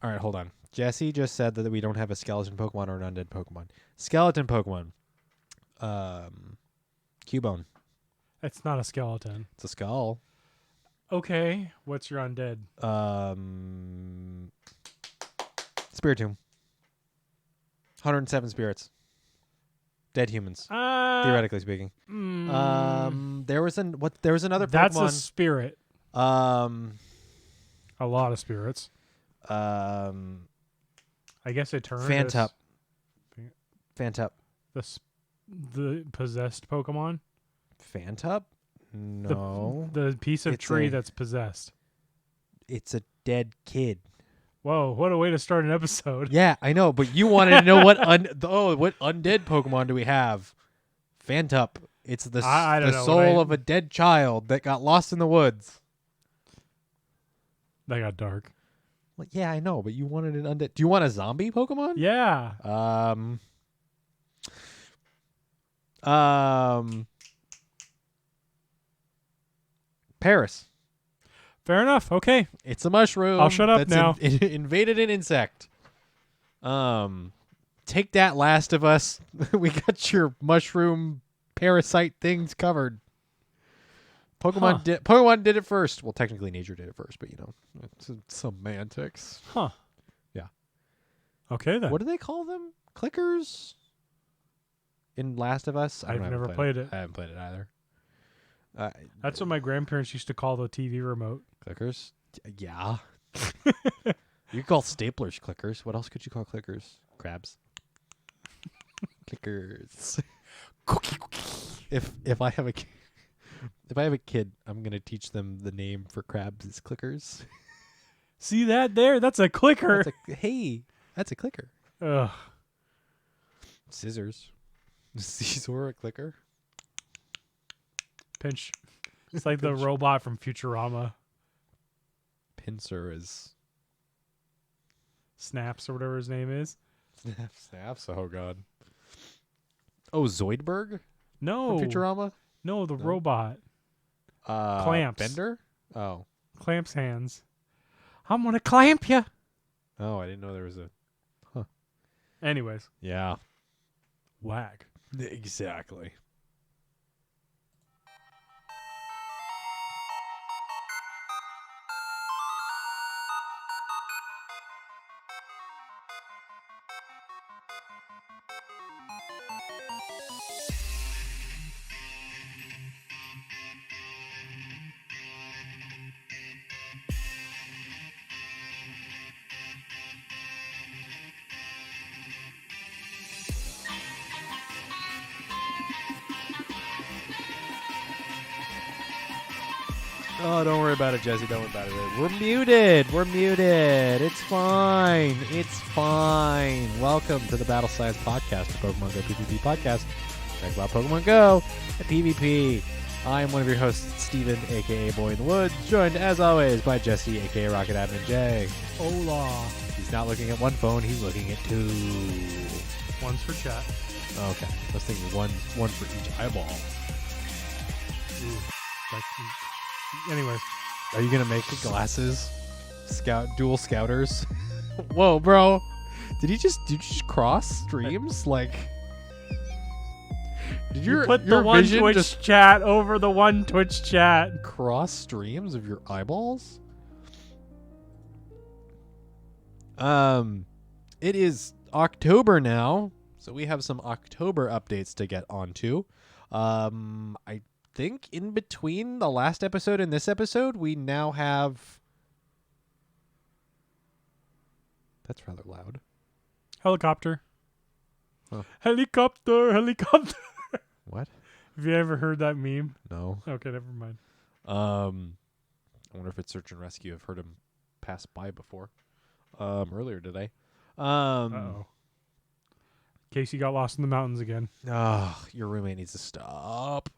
All right, hold on. Jesse just said that we don't have a skeleton Pokemon or an undead Pokemon. Skeleton Pokemon. Cubone. It's not a skeleton. It's a skull. Okay. What's your undead? Spiritomb. 107 spirits. Dead humans. Theoretically speaking. There was another That's Pokemon. a spirit. A lot of spirits. I guess it turned Fantup. Fantup. The possessed Pokemon. Fantup? No. The piece of tree that's possessed. It's a dead kid. Whoa, what a way to start an episode. Yeah, I know, but you wanted to know what undead Pokemon do we have? Fantup. It's the soul of a dead child that got lost in the woods. That got dark. Well, yeah, I know, but you wanted an undead. Do you want a zombie Pokemon? Yeah. Paris. Fair enough. Okay. It's a mushroom. I'll shut up now. Invaded an insect. Take that, Last of Us. We got your mushroom parasite things covered. Pokemon did it first. Well, technically nature did it first, but it's semantics. Huh. Yeah. Okay then. What do they call them? Clickers? In Last of Us? I've never played it. I haven't played it either. That's what my grandparents used to call the TV remote. Clickers? Yeah. You call staplers clickers. What else could you call clickers? Crabs. Clickers. If I have a kid, I'm gonna teach them the name for crabs is clickers. See that there? That's a clicker. That's a clicker. Ugh. Scissors. Is Caesar a clicker? Pinch. It's like the robot from Futurama. Pincer is Snaps or whatever his name is. Snaps. Oh god. Oh, Zoidberg? No. From Futurama? No, the robot. Clamps. Bender? Oh. Clamps hands. I'm gonna clamp you. Oh, I didn't know there was a. Huh. Anyways. Yeah. Whack. Exactly. Oh, don't worry about it, Jesse. Don't worry about it. We're muted. It's fine. Welcome to the Battle Science Podcast, the Pokemon Go PvP podcast. Talk about Pokemon Go and PvP. I am one of your hosts, Steven, a.k.a. Boy in the Woods, joined, as always, by Jesse, a.k.a. Rocket Admin J. Hola. He's not looking at one phone. He's looking at two. One's for chat. Okay. I was thinking one for each eyeball. Anyways. Are you going to make the glasses? Dual scouters? Whoa, bro. Did you just cross streams? Like, did you put the one Twitch just chat over the one Twitch chat? Cross streams of your eyeballs? It is October now, so we have some October updates to get onto. I think in between the last episode and this episode, we now have... That's rather loud. Helicopter. Huh. Helicopter. What? Have you ever heard that meme? No. Okay, never mind. I wonder if it's Search and Rescue. I've heard him pass by before. Earlier today. Uh-oh. Casey got lost in the mountains again. Oh, your roommate needs to stop.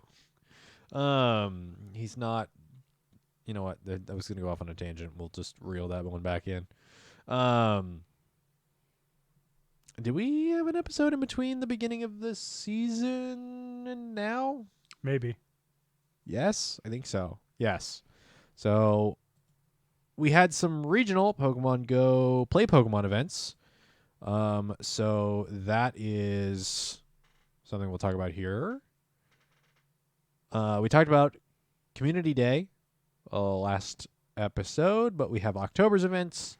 He's not... You know what? I was going to go off on a tangent. We'll just reel that one back in. Did we have an episode in between the beginning of the season and now? Maybe. Yes, I think so. Yes. So we had some regional Pokemon Go Play Pokemon events. So that is something we'll talk about here. We talked about Community Day last episode, but we have October's events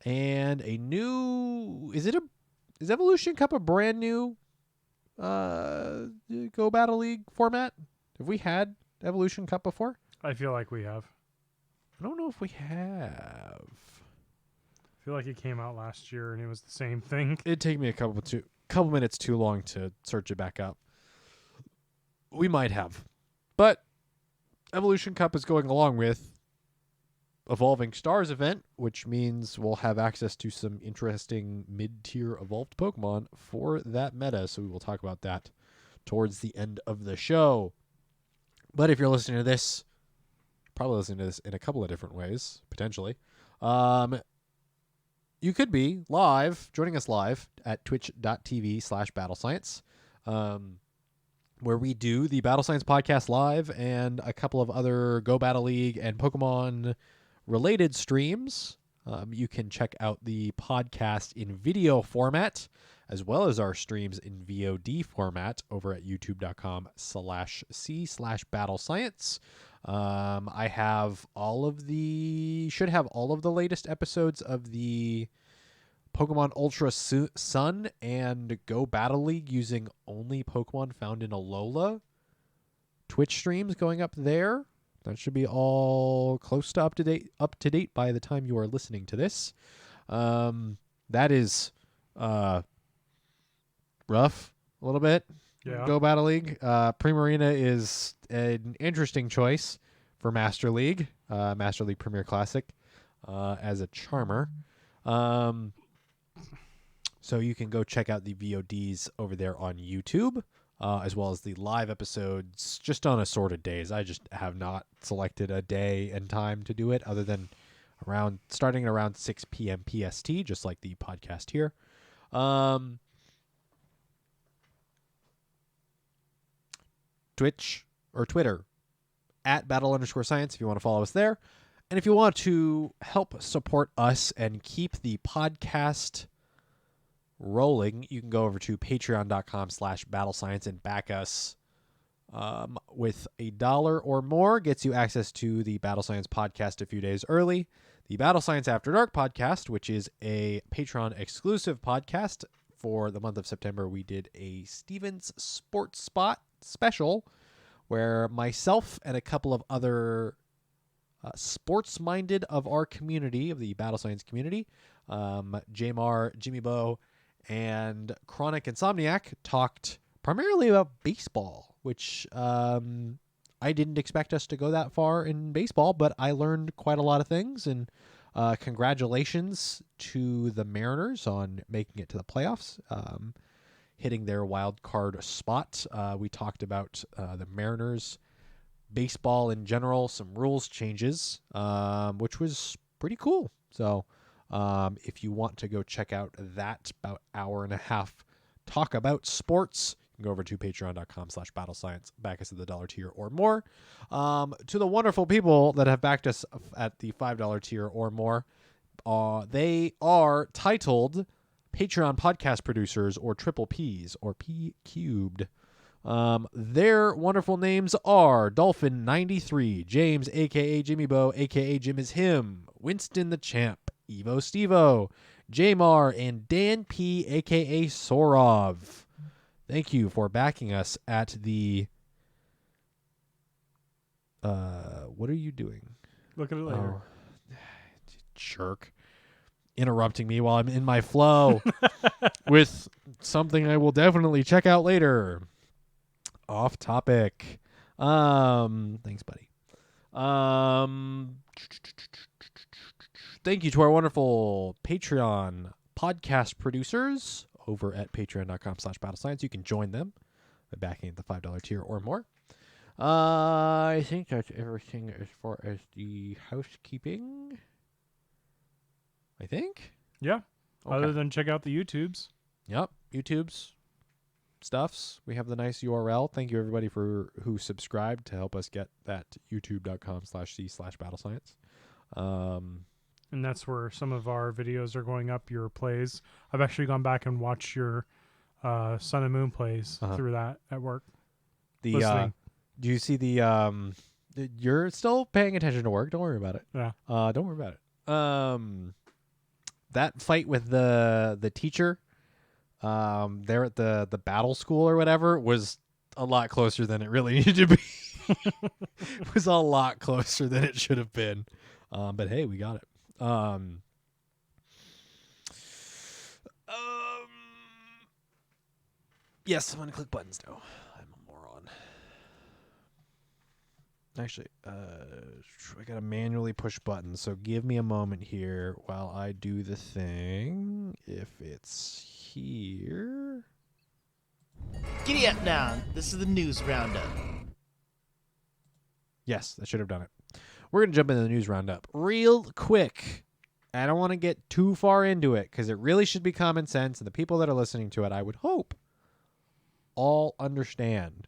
and a new. Is Evolution Cup a brand new Go Battle League format? Have we had Evolution Cup before? I feel like we have. I don't know if we have. I feel like it came out last year and it was the same thing. It'd take me a couple minutes too long to search it back up. We might have. But Evolution Cup is going along with Evolving Stars event, which means we'll have access to some interesting mid-tier evolved Pokemon for that meta. So we will talk about that towards the end of the show. But if you're listening to this, probably listening to this in a couple of different ways, potentially. You could be joining us live at twitch.tv/battlescience, where we do the Battle Science podcast live and a couple of other Go Battle League and Pokemon related streams. You can check out the podcast in video format as well as our streams in VOD format over at youtube.com/c/battlescience. I should have all of the latest episodes of the Pokemon Ultra Sun and Go Battle League using only Pokemon found in Alola Twitch streams going up there. That should be all close to up to date by the time you are listening to this. That is rough a little bit. Yeah. Go Battle League. Primarina is an interesting choice for Master League Premier Classic as a charmer. So you can go check out the VODs over there on YouTube, as well as the live episodes just on assorted days. I just have not selected a day and time to do it other than starting at around 6 p.m. PST, just like the podcast here. Twitch or Twitter at battle_science if you want to follow us there. And if you want to help support us and keep the podcast rolling, you can go over to patreon.com/battlescience and back us with $1 or more. Gets you access to the Battle Science podcast a few days early. The Battle Science After Dark podcast, which is a Patreon exclusive podcast. For the month of September, we did a Stevens Sports Spot special where myself and a couple of other sports-minded of our community, of the Battle Science community, Jamar, Jimmy Bo, and Chronic Insomniac talked primarily about baseball, which I didn't expect us to go that far in baseball, but I learned quite a lot of things, and congratulations to the Mariners on making it to the playoffs, hitting their wild card spot. We talked about the Mariners, baseball in general, some rules changes, which was pretty cool. So if you want to go check out that about hour and a half talk about sports, you can go over to patreon.com/battlescience, back us at the $1 tier or more. To the wonderful people that have backed us at the $5 tier or more, they are titled Patreon podcast producers, or Triple Ps, or P cubed. Their wonderful names are Dolphin93, James, aka Jimmy Bo, aka Jim is him, Winston the Champ, Evo Stevo, Jamar, and Dan P, aka Sorov. Thank you for backing us at the... what are you doing? Look at it later. Oh, jerk. Interrupting me while I'm in my flow with something I will definitely check out later. Off topic. Thanks, buddy. Thank you to our wonderful Patreon podcast producers over at patreon.com/battlescience. You can join them by backing at the $5 tier or more. I think that's everything as far as the housekeeping. I think. Yeah. Okay. Other than check out the YouTubes. Yep. YouTube's stuffs. We have the nice URL. Thank you everybody who subscribed to help us get that youtube.com/c/battlescience. And that's where some of our videos are going up, your plays. I've actually gone back and watched your Sun and Moon plays through that at work. Listening. Do you see you're still paying attention to work. Don't worry about it. Yeah. Don't worry about it. That fight with the teacher there at the battle school or whatever was a lot closer than it really needed to be. It was a lot closer than it should have been. But hey, we got it. Yes, I'm gonna click buttons now. I'm a moron. Actually, I gotta manually push buttons, so give me a moment here while I do the thing. If it's here. Giddy up now. This is the news roundup. Yes, that should have done it. We're going to jump into the news roundup real quick. I don't want to get too far into it because it really should be common sense, and the people that are listening to it, I would hope, all understand.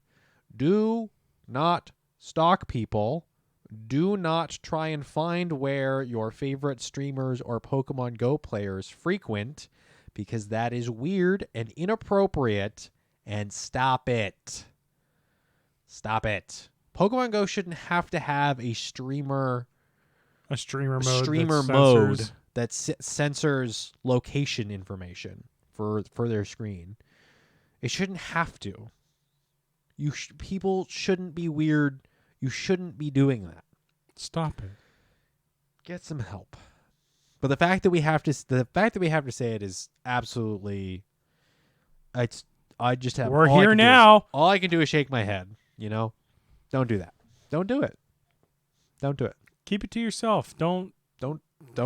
Do not stalk people. Do not try and find where your favorite streamers or Pokemon Go players frequent, because that is weird and inappropriate, and stop it. Stop it. Pokemon Go shouldn't have to have a streamer mode that censors location information for their screen. It shouldn't have to. People shouldn't be weird. You shouldn't be doing that. Stop it. Get some help. But the fact that we have to say it is absolutely. I just have. We're here now. All I can do is shake my head. You know, don't do that. Don't do it. Don't do it. Keep it to yourself. Don't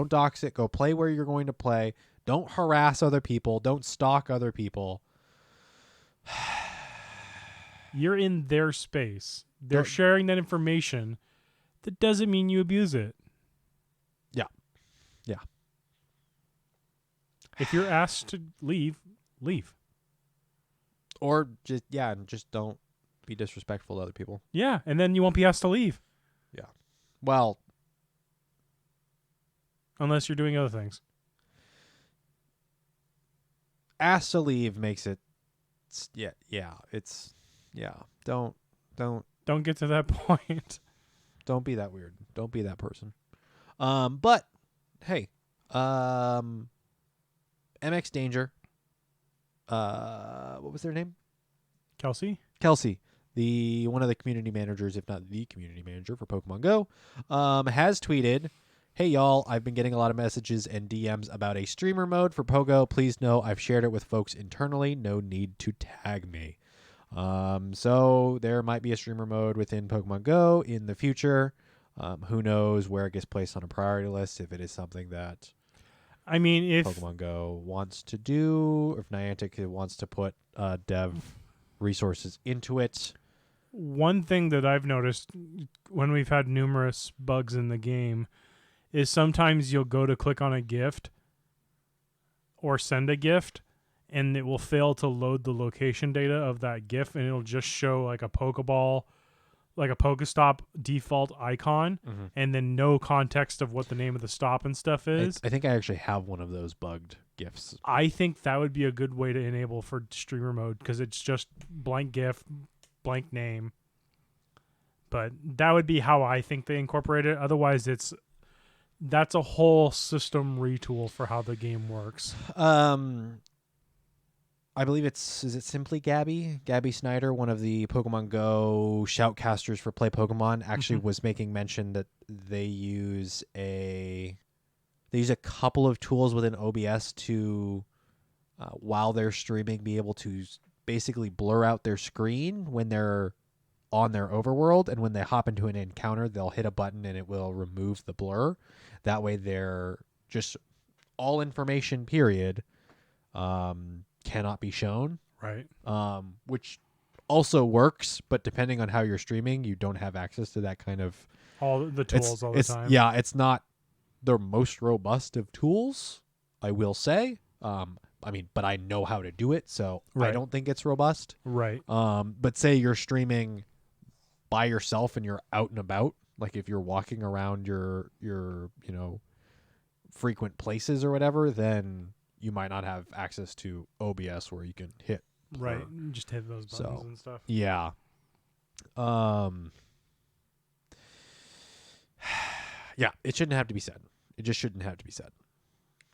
dox it. Go play where you're going to play. Don't harass other people. Don't stalk other people. You're in their space. They're sharing that information. That doesn't mean you abuse it. Yeah. Yeah. If you're asked to leave, leave. Or just don't be disrespectful to other people. Yeah, and then you won't be asked to leave. Yeah. Well, unless you're doing other things. Asked to leave makes it Don't get to that point. Don't be that weird. Don't be that person. But hey, MX Danger. What was their name? Kelsey, the one of the community managers, if not the community manager for Pokemon Go, has tweeted, "Hey y'all, I've been getting a lot of messages and DMs about a streamer mode for Pogo. Please know I've shared it with folks internally. No need to tag me." So there might be a streamer mode within Pokemon Go in the future. Who knows where it gets placed on a priority list, if it is something that if Pokemon Go wants to do, if Niantic wants to put dev resources into it. One thing that I've noticed when we've had numerous bugs in the game is sometimes you'll go to click on a gift or send a gift, and it will fail to load the location data of that GIF, and it'll just show like a Pokeball, like a Pokestop default icon, and then no context of what the name of the stop and stuff is. I think I actually have one of those bugged GIFs. I think that would be a good way to enable for streamer mode, because it's just blank GIF, blank name. But that would be how I think they incorporate it. Otherwise, that's a whole system retool for how the game works. I believe is it simply Gabby Snyder, one of the Pokemon Go shoutcasters for Play Pokemon, actually was making mention that they use a couple of tools within OBS to while they're streaming be able to basically blur out their screen when they're on their overworld, and when they hop into an encounter they'll hit a button and it will remove the blur. That way they're just all information period cannot be shown, right? Which also works, but depending on how you're streaming, you don't have access to that kind of all the tools all the time. Yeah, it's not the most robust of tools, I will say. But I know how to do it, so I don't think it's robust. Right. But say you're streaming by yourself and you're out and about, like if you're walking around your frequent places or whatever, then you might not have access to OBS where you can hit. Right. Just hit those buttons So, and stuff. Yeah. Yeah, it shouldn't have to be said. It just shouldn't have to be said.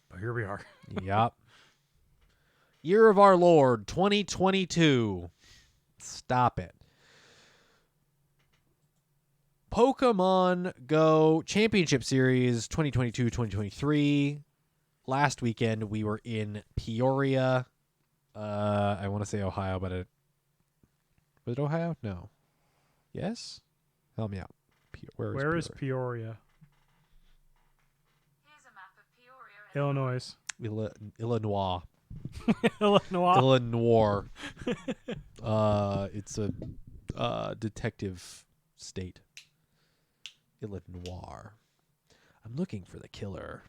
But here we are. Yep. Year of our Lord, 2022. Stop it. Pokemon Go Championship Series 2022-2023. Last weekend, we were in Peoria. I want to say Ohio, but was it Ohio? No. Yes? Help me out. Where is Peoria? Here's a map of Peoria, Illinois. Illinois. Illinois. Illinois. It's a detective state. Illinois. I'm looking for the killer.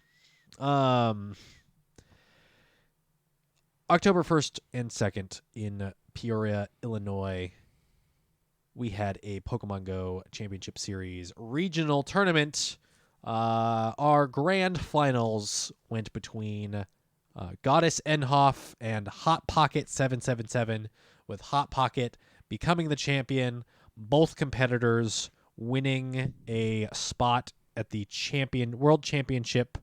October 1st and 2nd in Peoria, Illinois, we had a Pokemon Go Championship Series regional tournament. Our grand finals went between Goddess Enhoff and Hot Pocket 777, with Hot Pocket becoming the champion, both competitors winning a spot at the World Championship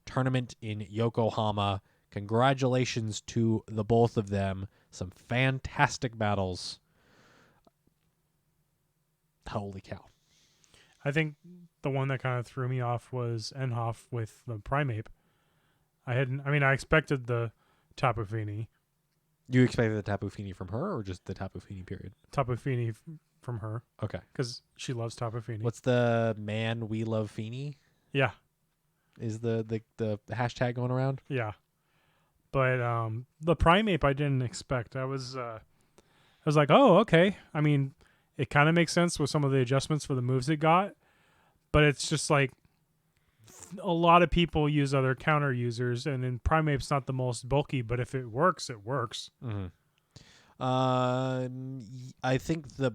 tournament in Yokohama. Congratulations to the both of them. Some fantastic battles. Holy cow. I think the one that kind of threw me off was Enhoff with the Primeape. I expected the Tapu Fini. You expected the Tapu Fini from her, or just the Tapu Fini period? Tapu Fini from her. Okay. Because she loves Tapu Fini. What's the man we love Fini? Yeah. Is the hashtag going around? Yeah. But the Primeape I didn't expect. I was like, oh, okay. I mean, it kind of makes sense with some of the adjustments for the moves it got, but it's just like a lot of people use other counter users, and then Primeape's not the most bulky, but if it works, it works. Mm-hmm. I think the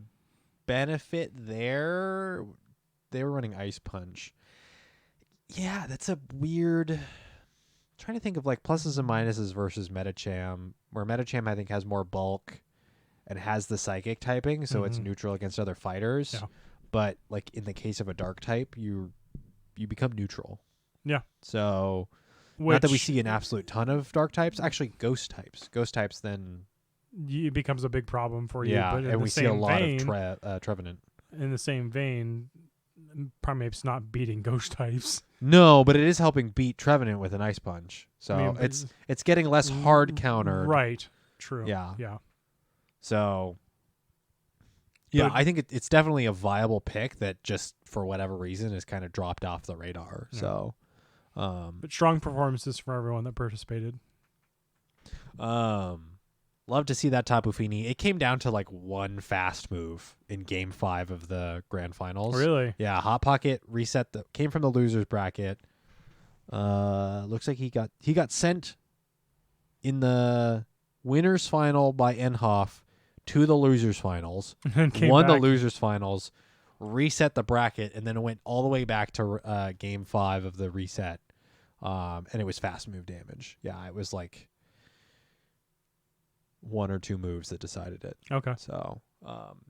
benefit there, they were running Ice Punch. Yeah, that's a weird... trying to think of like pluses and minuses versus Metacham, where Metacham I think has more bulk and has the psychic typing, so it's neutral against other fighters. Yeah. But like in the case of a dark type, you become neutral. Yeah. So not that we see an absolute ton of dark types, actually ghost types. Ghost types then it becomes a big problem for you. Yeah, But in and the we see a same lot vein, of Trevenant. In the same vein, Primeape's not beating ghost types. No, but it is helping beat Trevenant with an Ice Punch. So I mean, it's getting less hard countered. Right. True. Yeah. Yeah. So yeah, But- I think it's definitely a viable pick that just for whatever reason has kind of dropped off the radar. Yeah. So But strong performances for everyone that participated. love to see that Tapu Fini. It came down to like one fast move in Game 5 of the Grand Finals. Really? Yeah, Hot Pocket came from the losers bracket. Looks like he got sent in the winners final by Enhoff to the losers finals. And came won the back. losers finals, reset the bracket, and then went all the way back to Game 5 of the reset. And it was fast move damage. Yeah, it was like one or two moves that decided it. Okay. So,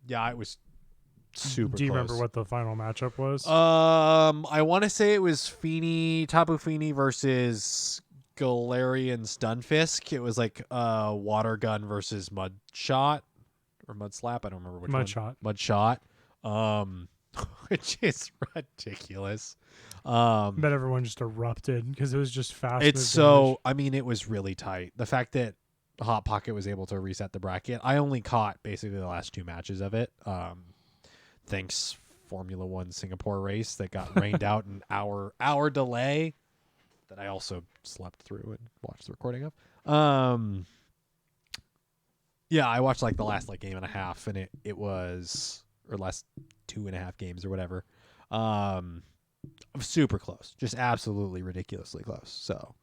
yeah, it was super Do you close. remember what the final matchup was? I want to say it was Tapu Fini versus Galarian Stunfisk. It was like Water Gun versus Mud Shot or Mud Slap. I don't remember which one. Mud Shot. Which is ridiculous. Bet everyone just erupted because it was just fast. It's move so. damage. I mean, it was really tight. The fact that Hot Pocket was able to reset the bracket. I only caught basically the last two matches of it. Thanks Formula One Singapore race that got rained out an hour delay that I also slept through and watched the recording of. Yeah, I watched like the last like game and a half, and it was, or last 2.5 games or whatever. Super close, just absolutely ridiculously close. So,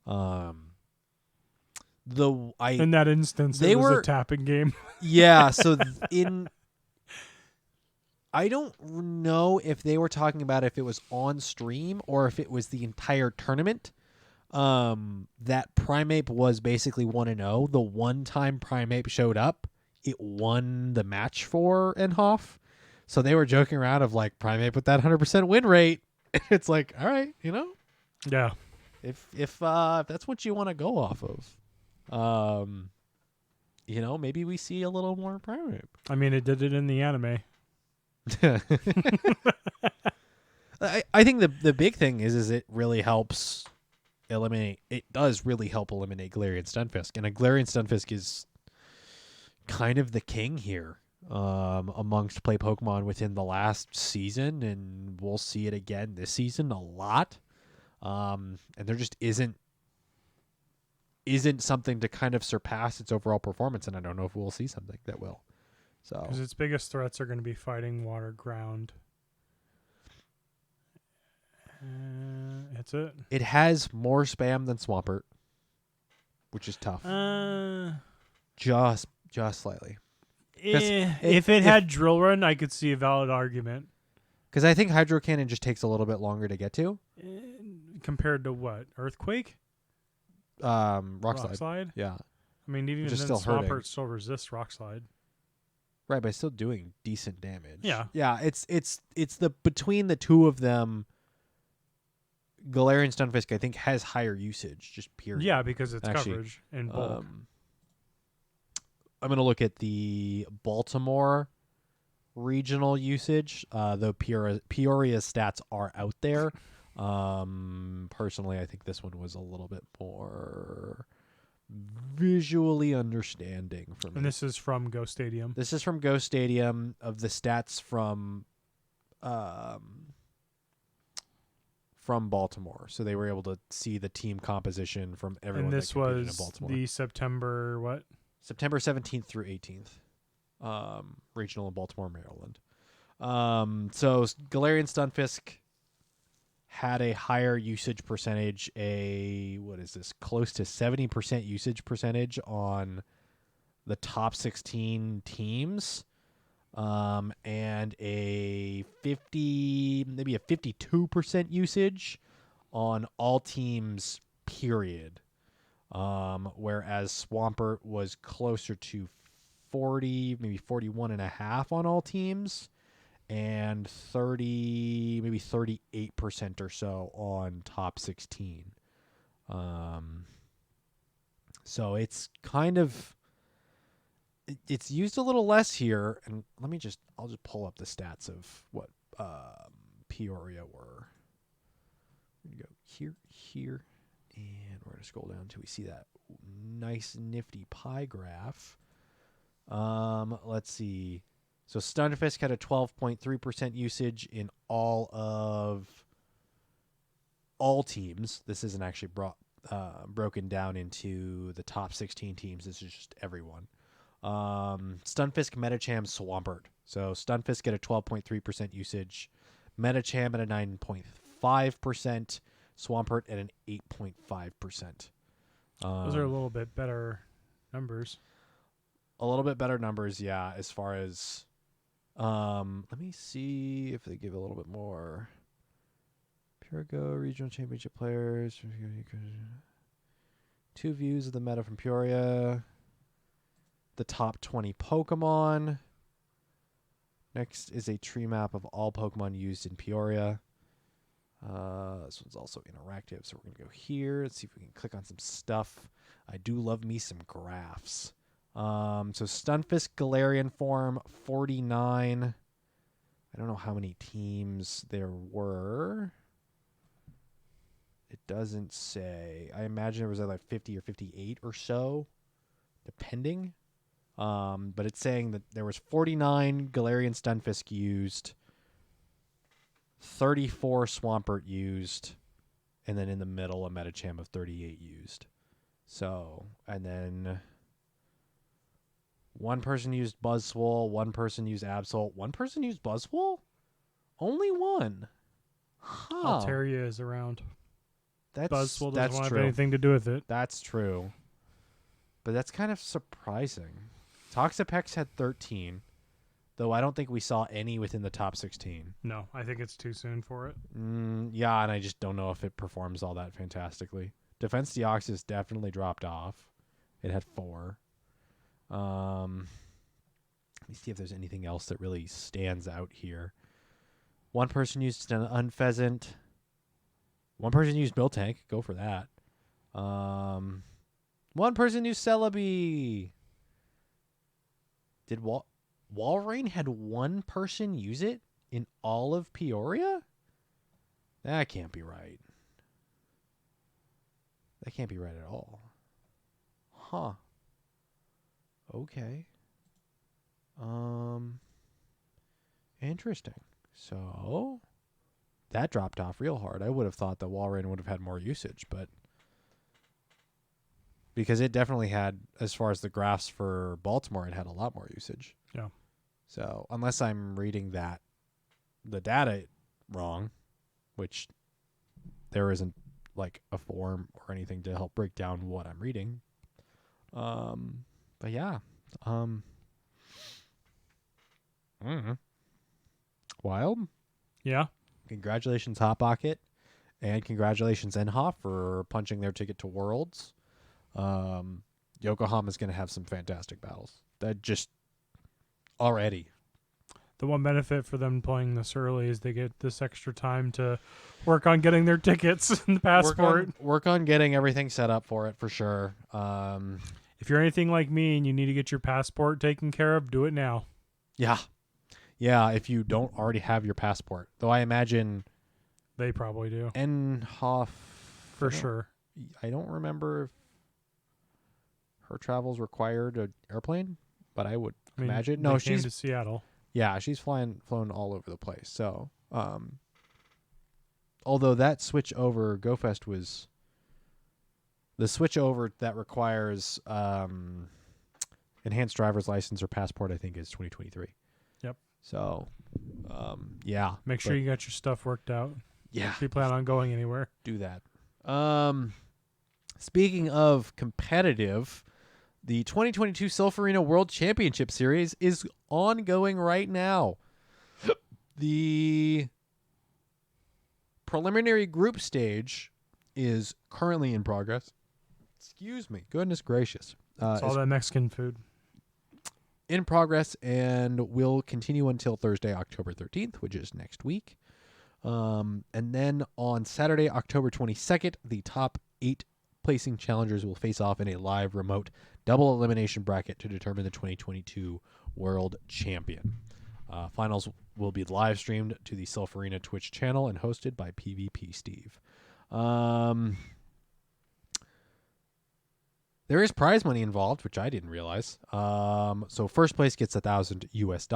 in that instance, they it was were a tapping game. Yeah, so I don't know if they were talking about if it was on stream or if it was the entire tournament. that Primeape was basically 1-0. The one time Primeape showed up, it won the match for Enhoff. So they were joking around of like Primeape with that 100% win rate. It's like, all right, Yeah. if that's what you want to go off of, maybe we see a little more Primeape. I mean, it did it in the anime. I think the big thing is it really helps eliminate. It does really help eliminate Galarian Stunfisk, and a Galarian Stunfisk is kind of the king here amongst play Pokemon within the last season, and we'll see it again this season a lot. And there just isn't something to kind of surpass its overall performance, and I don't know if we'll see something that will. So Because its biggest threats are going to be fighting, water, ground. That's it. it has more spam than Swampert, which is tough. Just slightly. If it had Drill Run, I could see a valid argument. Because I think Hydro Cannon just takes a little bit longer to get to. Compared to what? Earthquake? Rock Slide. Yeah. I mean, even Which is then, still hurting. Swampert still resists Rock Slide. Right, but it's still doing decent damage. Yeah. Yeah, it's the between the two of them, Galarian Stunfisk, I think, has higher usage, just period. Yeah, because it's Actually, coverage and bulk. I'm going to look at the Baltimore regional usage, though Peoria's stats are out there. Personally, I think this one was a little bit more visually understanding for me. And this is from Go Stadium. This is from Go Stadium of the stats from Baltimore. So they were able to see the team composition from everyone. And this that competed was in Baltimore. the September what? September 17th through 18th. Regional in Baltimore, Maryland. So Galarian Stunfisk had a higher usage percentage, close to 70% usage percentage on the top 16 teams, and maybe a 52% usage on all teams, period. Whereas Swampert was closer to 40, maybe 41.5 on all teams, and 30, maybe 38% or so on top 16. So it's kind of, it's used a little less here. And I'll just pull up the stats of what Peoria were. We're going to go here, and we're going to scroll down until we see that nice nifty pie graph. Let's see. So Stunfisk had a 12.3% usage in all teams. This isn't actually broken down into the top 16 teams. This is just everyone. Stunfisk, Metacham, Swampert. So Stunfisk at a 12.3% usage. Metacham at a 9.5%. Swampert at an 8.5%. Those are a little bit better numbers. A little bit better numbers, yeah, as far as... let me see if they give a little bit more. Purigo Regional Championship players. 2 views of the meta from Peoria. The top 20 Pokemon. Next is a tree map of all Pokemon used in Peoria. This one's also interactive, so we're going to go here. Let's see if we can click on some stuff. I do love me some graphs. So Stunfisk Galarian form 49. I don't know how many teams there were. It doesn't say. I imagine there was like 50 or 58 or so, depending. But it's saying that there was 49 Galarian Stunfisk used, 34 Swampert used, and then in the middle a Metacham of 38 used. So, and then one person used Buzzwole, one person used Absol, one person used Buzzwole? Only one. Huh. Altaria is around. Buzzwole Buzzwole doesn't want to have anything to do with it. That's true. But that's kind of surprising. Toxapex had 13, though I don't think we saw any within the top 16. No, I think it's too soon for it. Yeah, and I just don't know if it performs all that fantastically. Defense Deoxys definitely dropped off. It had 4. Let me see if there's anything else that really stands out here. One person used an Unpheasant. One person used Miltank. Go for that. One person used Celebi. Did Walrein had one person use it in all of Peoria? That can't be right. That can't be right at all. Huh. Okay. Interesting. So that dropped off real hard. I would have thought that Walrein would have had more usage, but because it definitely had, as far as the graphs for Baltimore, it had a lot more usage. Yeah. So unless I'm reading the data wrong, which there isn't like a form or anything to help break down what I'm reading. But yeah. Wild. Yeah. Congratulations, Hot Pocket, and congratulations, Enhoff, for punching their ticket to Worlds. Yokohama's going to have some fantastic battles. That just already. The one benefit for them playing this early is they get this extra time to work on getting their tickets and the passport. Work on getting everything set up for it, for sure. If you're anything like me and you need to get your passport taken care of, do it now. Yeah. Yeah, if you don't already have your passport. Though I imagine They probably do. Enhoff... For sure. I don't remember if her travels required an airplane, but I would imagine. No, they she's... came to Seattle. Yeah, she's flown all over the place. So, although that switch over GoFest was the switch over that requires enhanced driver's license or passport, I think, is 2023. Yep. So, yeah. Make sure you got your stuff worked out. Yeah. If you plan on going anywhere. Do that. Speaking of competitive, the 2022 Silph Arena World Championship Series is ongoing right now. The preliminary group stage is currently in progress. Excuse me. Goodness gracious. It's all that Mexican food. In progress and will continue until Thursday, October 13th, which is next week. And then on Saturday, October 22nd, the top 8 placing challengers will face off in a live remote double elimination bracket to determine the 2022 world champion. Finals will be live streamed to the Silph Arena Twitch channel and hosted by PvP Steve. There is prize money involved, which I didn't realize. So first place gets $1,000 US.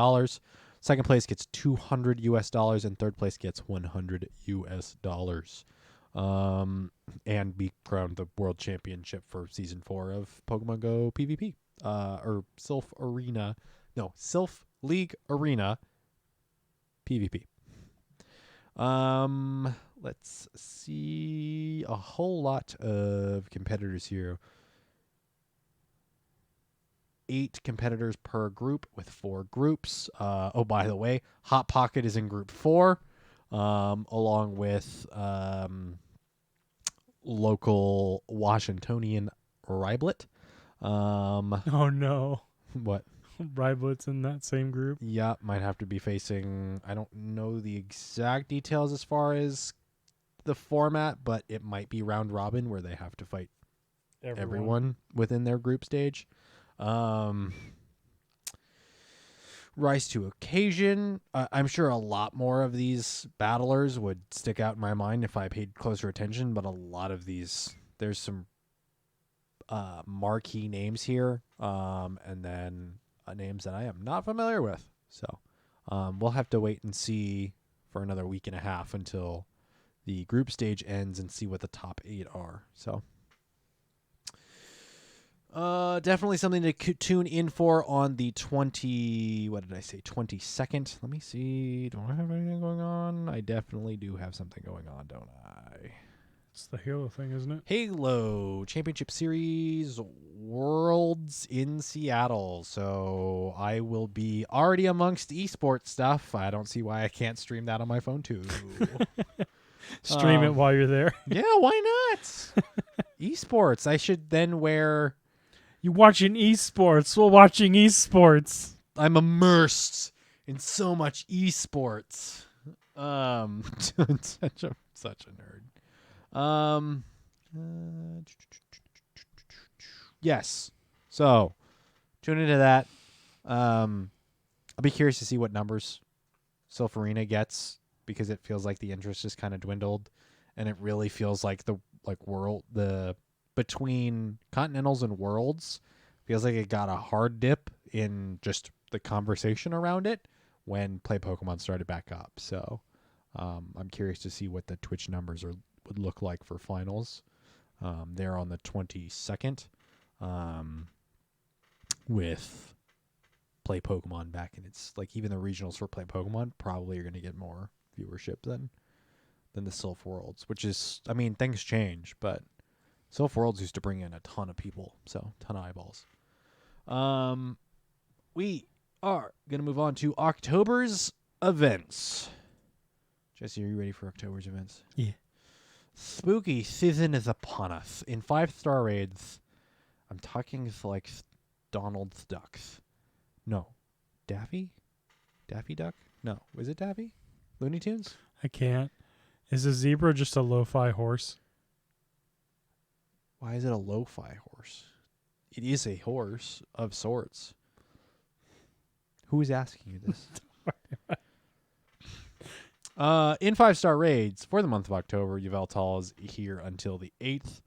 Second place gets $200 US, and third place gets $100 US. And be crowned the world championship for season 4 of Pokemon Go PvP. Or Silph Arena. No, Silph League Arena PvP. Let's see. A whole lot of competitors here. 8 competitors per group with 4 groups. Oh, by the way, Hot Pocket is in group 4, along with local Washingtonian Riblet. Oh, no. What? Riblet's in that same group. Yeah, might have to be facing... I don't know the exact details as far as the format, but it might be round robin where they have to fight everyone within their group stage. Rise to occasion. I'm sure a lot more of these battlers would stick out in my mind if I paid closer attention, but a lot of these, there's some marquee names here, and then names that I am not familiar with. So we'll have to wait and see for another week and a half until the group stage ends and see what the top 8 are. So definitely something to tune in for on the 22nd. Let me see. Don't I have anything going on? I definitely do have something going on, don't I? It's the Halo thing, isn't it? Halo Championship Series Worlds in Seattle. So I will be already amongst esports stuff. I don't see why I can't stream that on my phone too. Stream it while you're there. Yeah, why not? Esports. I should then wear. You watching esports? Well, watching esports. I'm immersed in so much esports. Such a nerd. Yes. So, tune into that. I'll be curious to see what numbers Sylph Arena gets because it feels like the interest just kind of dwindled, and it really feels like the between Continentals and Worlds feels like it got a hard dip in just the conversation around it when Play Pokemon started back up. So I'm curious to see what the Twitch numbers would look like for finals. They're on the 22nd with Play Pokemon back, and it's like even the regionals for Play Pokemon probably are going to get more viewership than the Sylph Worlds, which is, I mean, things change, but Sylph Worlds used to bring in a ton of people, so a ton of eyeballs. We are going to move on to October's events. Jesse, are you ready for October's events? Yeah. Spooky season is upon us. In 5-star raids, I'm talking like Donald's Ducks. No. Daffy? Daffy Duck? No. Was it Daffy? Looney Tunes? I can't. Is a zebra just a lo-fi horse? Why is it a lo-fi horse? It is a horse of sorts. Who is asking you this? In 5-star raids for the month of October, Yveltal is here until the 8th.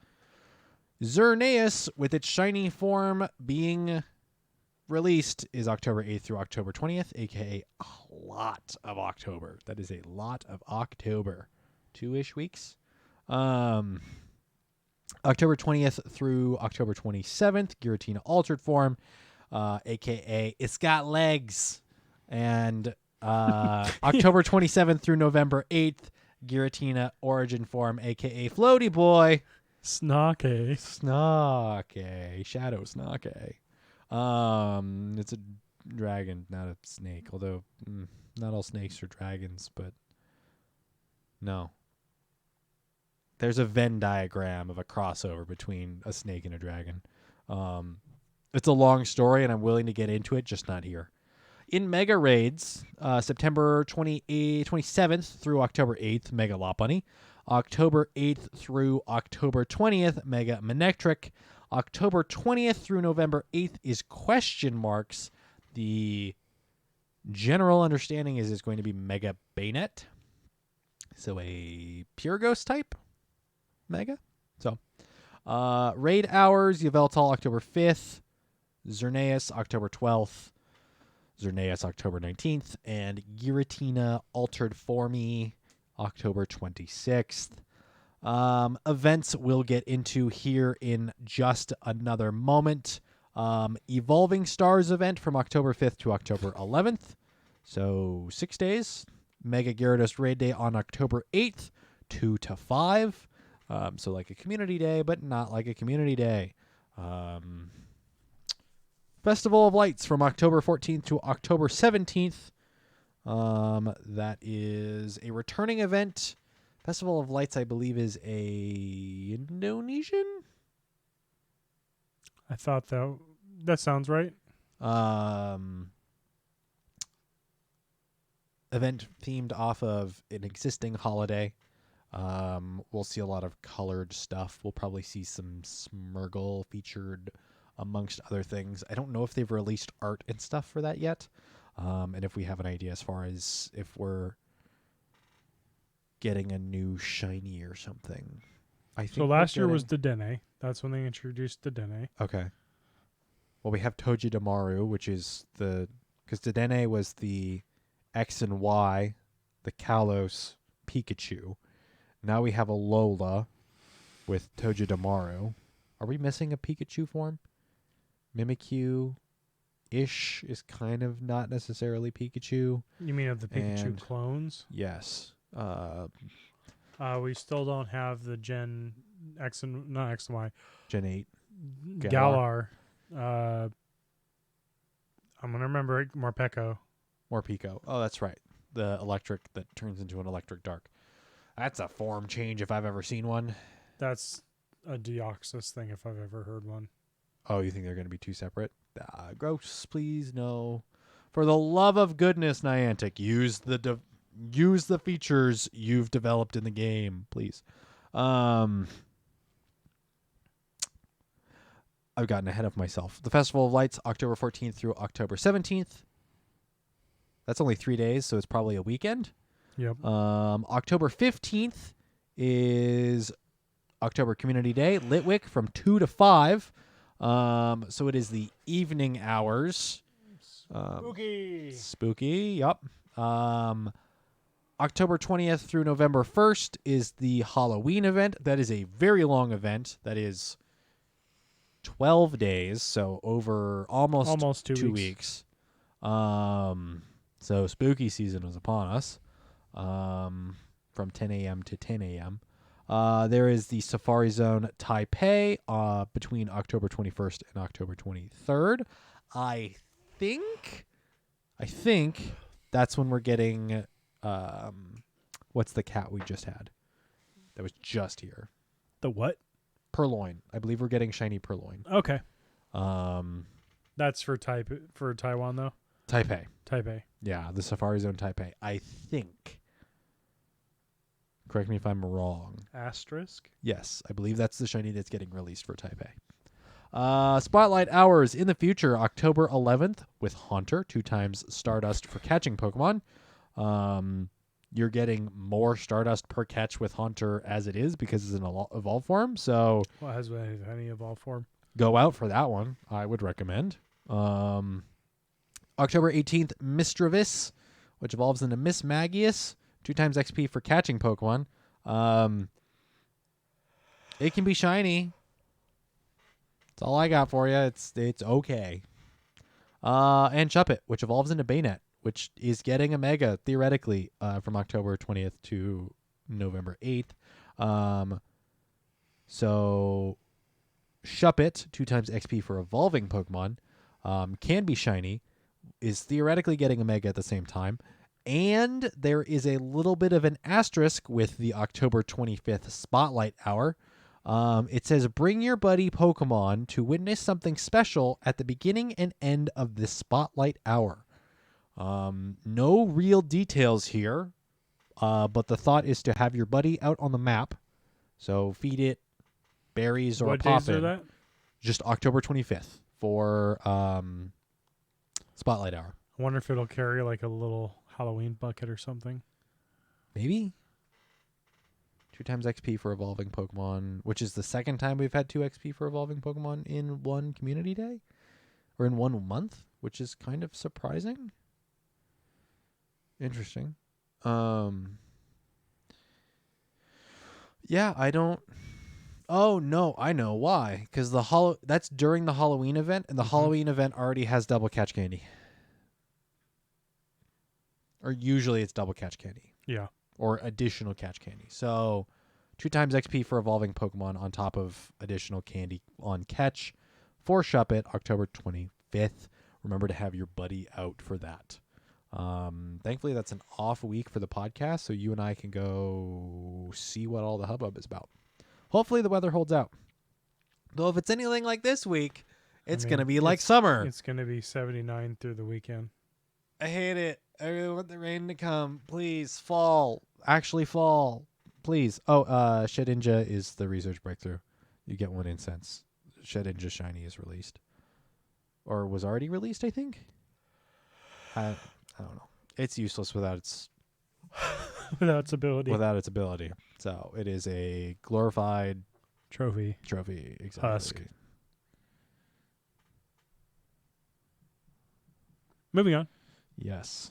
Xerneas, with its shiny form being released, is October 8th through October 20th, a.k.a. a lot of October. That is a lot of October. 2-ish weeks. October 20th through October 27th, Giratina Altered Form, a.k.a. It's Got Legs. And October 27th through November 8th, Giratina Origin Form, a.k.a. Floaty Boy. Snake. Shadow Snake. It's a dragon, not a snake. Although, not all snakes are dragons, but no. There's a Venn diagram of a crossover between a snake and a dragon. It's a long story, and I'm willing to get into it, just not here. In Mega Raids, September 27th through October 8th, Mega Lopunny. October 8th through October 20th, Mega Manectric. October 20th through November 8th is question marks. The general understanding is it's going to be Mega Bayonet. So a pure ghost type Mega. So raid hours, Yveltal October 5th, Xerneas October 12th, Xerneas October 19th, and Giratina Altered Formy October 26th. Events we'll get into here in just another moment. Evolving Stars event from October 5th to October 11th. So 6 days. Mega Gyarados Raid Day on October 8th, 2 to 5. So like a community day, but not like a community day. Festival of Lights from October 14th to October 17th. That is a returning event. Festival of Lights, I believe, is a Indonesian? I thought that sounds right. Event themed off of an existing holiday. We'll see a lot of colored stuff. We'll probably see some Smurgle featured amongst other things. I don't know if they've released art and stuff for that yet. And if we have an idea as far as if we're getting a new shiny or something. I think So last year was Dedenne. That's when they introduced Dedenne. Okay. Well, we have Togedemaru, which is because Dedenne was the X and Y, the Kalos Pikachu. Now we have a Lola with Togedemaru. Are we missing a Pikachu form? Mimikyu-ish is kind of not necessarily Pikachu. You mean of the Pikachu And- clones? Yes. We still don't have the Gen X and not X and Y. Gen 8. Galar. I'm gonna remember it. Morpeko. More Pico. Oh, that's right. The electric that turns into an electric dark. That's a form change if I've ever seen one. That's a Deoxys thing if I've ever heard one. Oh, you think they're going to be two separate? Gross, please, no. For the love of goodness, Niantic, use the features you've developed in the game, please. I've gotten ahead of myself. The Festival of Lights, October 14th through October 17th. That's only 3 days, so it's probably a weekend. Yep. October 15th is October Community Day, Litwick from 2 to 5. So it is the evening hours. Spooky, yep. October 20th through November 1st is the Halloween event. That is a very long event. That is 12 days, so over almost 2 weeks. So spooky season was upon us. From 10 a.m. to 10 a.m. There is the Safari Zone Taipei between October 21st and October 23rd. I think that's when we're getting what's the cat we just had that was just here? The what? Purloin. I believe we're getting shiny Purloin. Okay. That's for Taiwan though. Taipei. Yeah, the Safari Zone Taipei. I think. Correct me if I'm wrong. Asterisk? Yes, I believe that's the shiny that's getting released for Taipei. Spotlight hours in the future, October 11th with Haunter, 2 times Stardust for catching Pokemon. You're getting more Stardust per catch with Haunter as it is because it's in evolve form. So, Well, has any evolve form? Go out for that one. I would recommend. October 18th, Misdreavus, which evolves into Miss Magius. 2 times XP for catching Pokemon. It can be shiny. That's all I got for you. It's okay. And Shuppet, which evolves into Bayonet, which is getting a Mega, theoretically, from October 20th to November 8th. So, Shuppet, 2 times XP for evolving Pokemon, can be shiny, is theoretically getting a Mega at the same time. And there is a little bit of an asterisk with the October 25th Spotlight Hour. It says, bring your buddy Pokemon to witness something special at the beginning and end of this Spotlight Hour. No real details here, but the thought is to have your buddy out on the map. So feed it berries or what poppin'. days are that? Just October 25th for Spotlight Hour. I wonder if it'll carry like a little Halloween bucket or something. Maybe. 2 times XP for evolving Pokemon, which is the second time we've had 2 XP for evolving Pokemon in one community day. Or in 1 month, which is kind of surprising. Interesting. Yeah, I don't... Oh, no, I know why. Because that's during the Halloween event, and the Halloween event already has double catch candy. Or usually it's double catch candy. Yeah. Or additional catch candy. So 2 times XP for evolving Pokemon on top of additional candy on catch for Shuppet, October 25th. Remember to have your buddy out for that. Thankfully, that's an off week for the podcast, so you and I can go see what all the hubbub is about. Hopefully the weather holds out. Though if it's anything like this week, it's going to be like summer. It's going to be 79 through the weekend. I hate it. I really want the rain to come. Please, fall. Actually, fall. Please. Oh, Shedinja is the research breakthrough. You get 1 incense. Shedinja Shiny is released. Or was already released, I think? I don't know. It's useless without its... Without its ability. Without its ability. So, it is a glorified... Trophy. Exactly. Husk. Moving on. Yes.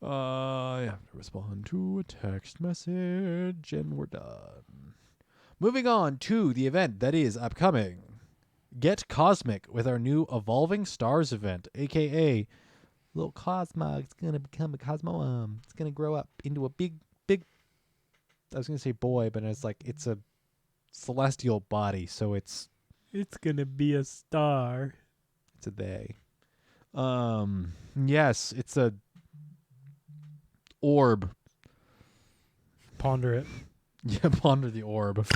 I have to respond to a text message, and we're done. Moving on to the event that is upcoming. Get Cosmic with our new Evolving Stars event, a.k.a. Little Cosmog. It's going to become a Cosmo. It's going to grow up into a big... I was going to say boy, but it's a celestial body, so it's... It's going to be a star. It's a they. Yes, it's a orb. Ponder it. Yeah, ponder the orb.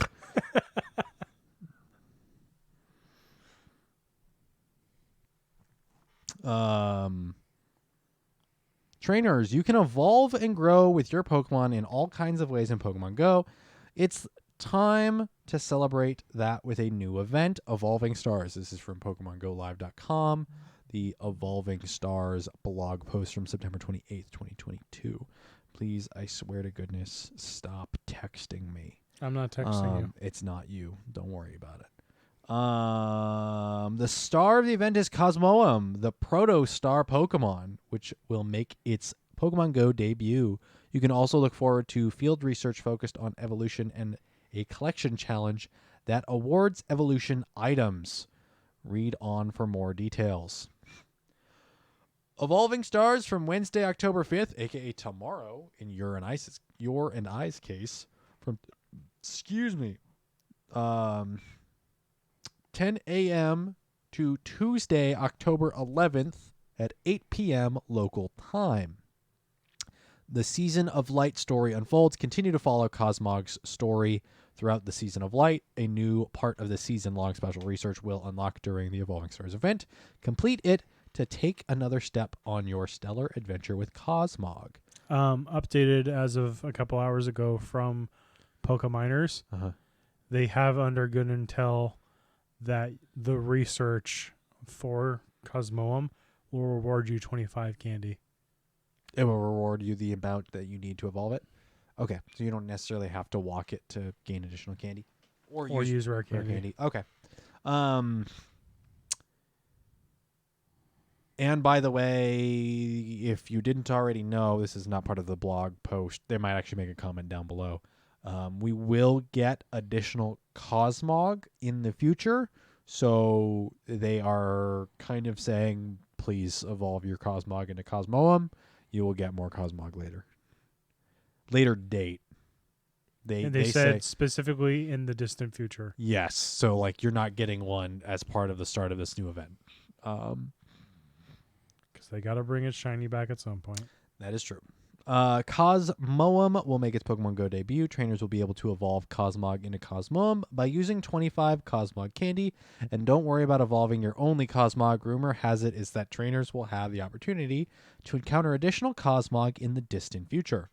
Trainers, you can evolve and grow with your Pokemon in all kinds of ways in Pokemon Go. It's time to celebrate that with a new event, Evolving Stars. This is from PokemonGoLive.com, the Evolving Stars blog post from September 28th, 2022. Please, I swear to goodness, stop texting me. I'm not texting you. It's not you. Don't worry about it. The star of the event is Cosmoem, the proto-star Pokemon, which will make its Pokemon Go debut. You can also look forward to field research focused on evolution and a collection challenge that awards evolution items. Read on for more details. Evolving Stars from Wednesday, October 5th, aka tomorrow, in your and I's case, from 10 a.m. to Tuesday, October 11th at 8 p.m. local time. The Season of Light story unfolds. Continue to follow Cosmog's story throughout the Season of Light. A new part of the season-long special research will unlock during the Evolving Stars event. Complete it to take another step on your stellar adventure with Cosmog. Updated as of a couple hours ago from Pokeminers. They have under good intel that the research for Cosmoem will reward you 25 candy. It will reward you the amount that you need to evolve it. Okay, so you don't necessarily have to walk it to gain additional candy, or use rare candy. Okay. And by the way, if you didn't already know, this is not part of the blog post. They might actually make a comment down below. We will get additional Cosmog in the future, so they are kind of saying, please evolve your Cosmog into Cosmoem. You will get more Cosmog later. Later date. They said specifically in the distant future. Yes, so like you're not getting one as part of the start of this new event. Because they got to bring its shiny back at some point. That is true. Cosmoem will make its Pokemon Go debut. Trainers will be able to evolve Cosmog into Cosmoem by using 25 Cosmog candy. And don't worry about evolving your only Cosmog. Rumor has it is that trainers will have the opportunity to encounter additional Cosmog in the distant future.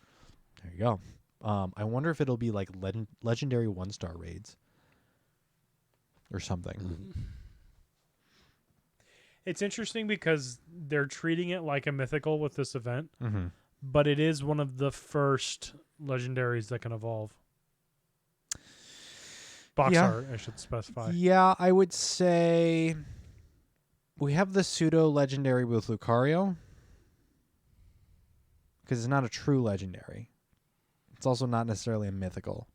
There you go. I wonder if it'll be like legendary 1-star raids or something. It's interesting because they're treating it like a mythical with this event. Mm-hmm. But it is one of the first legendaries that can evolve. Box art, I should specify. Yeah, I would say we have the pseudo-legendary with Lucario. Because it's not a true legendary. It's also not necessarily a mythical.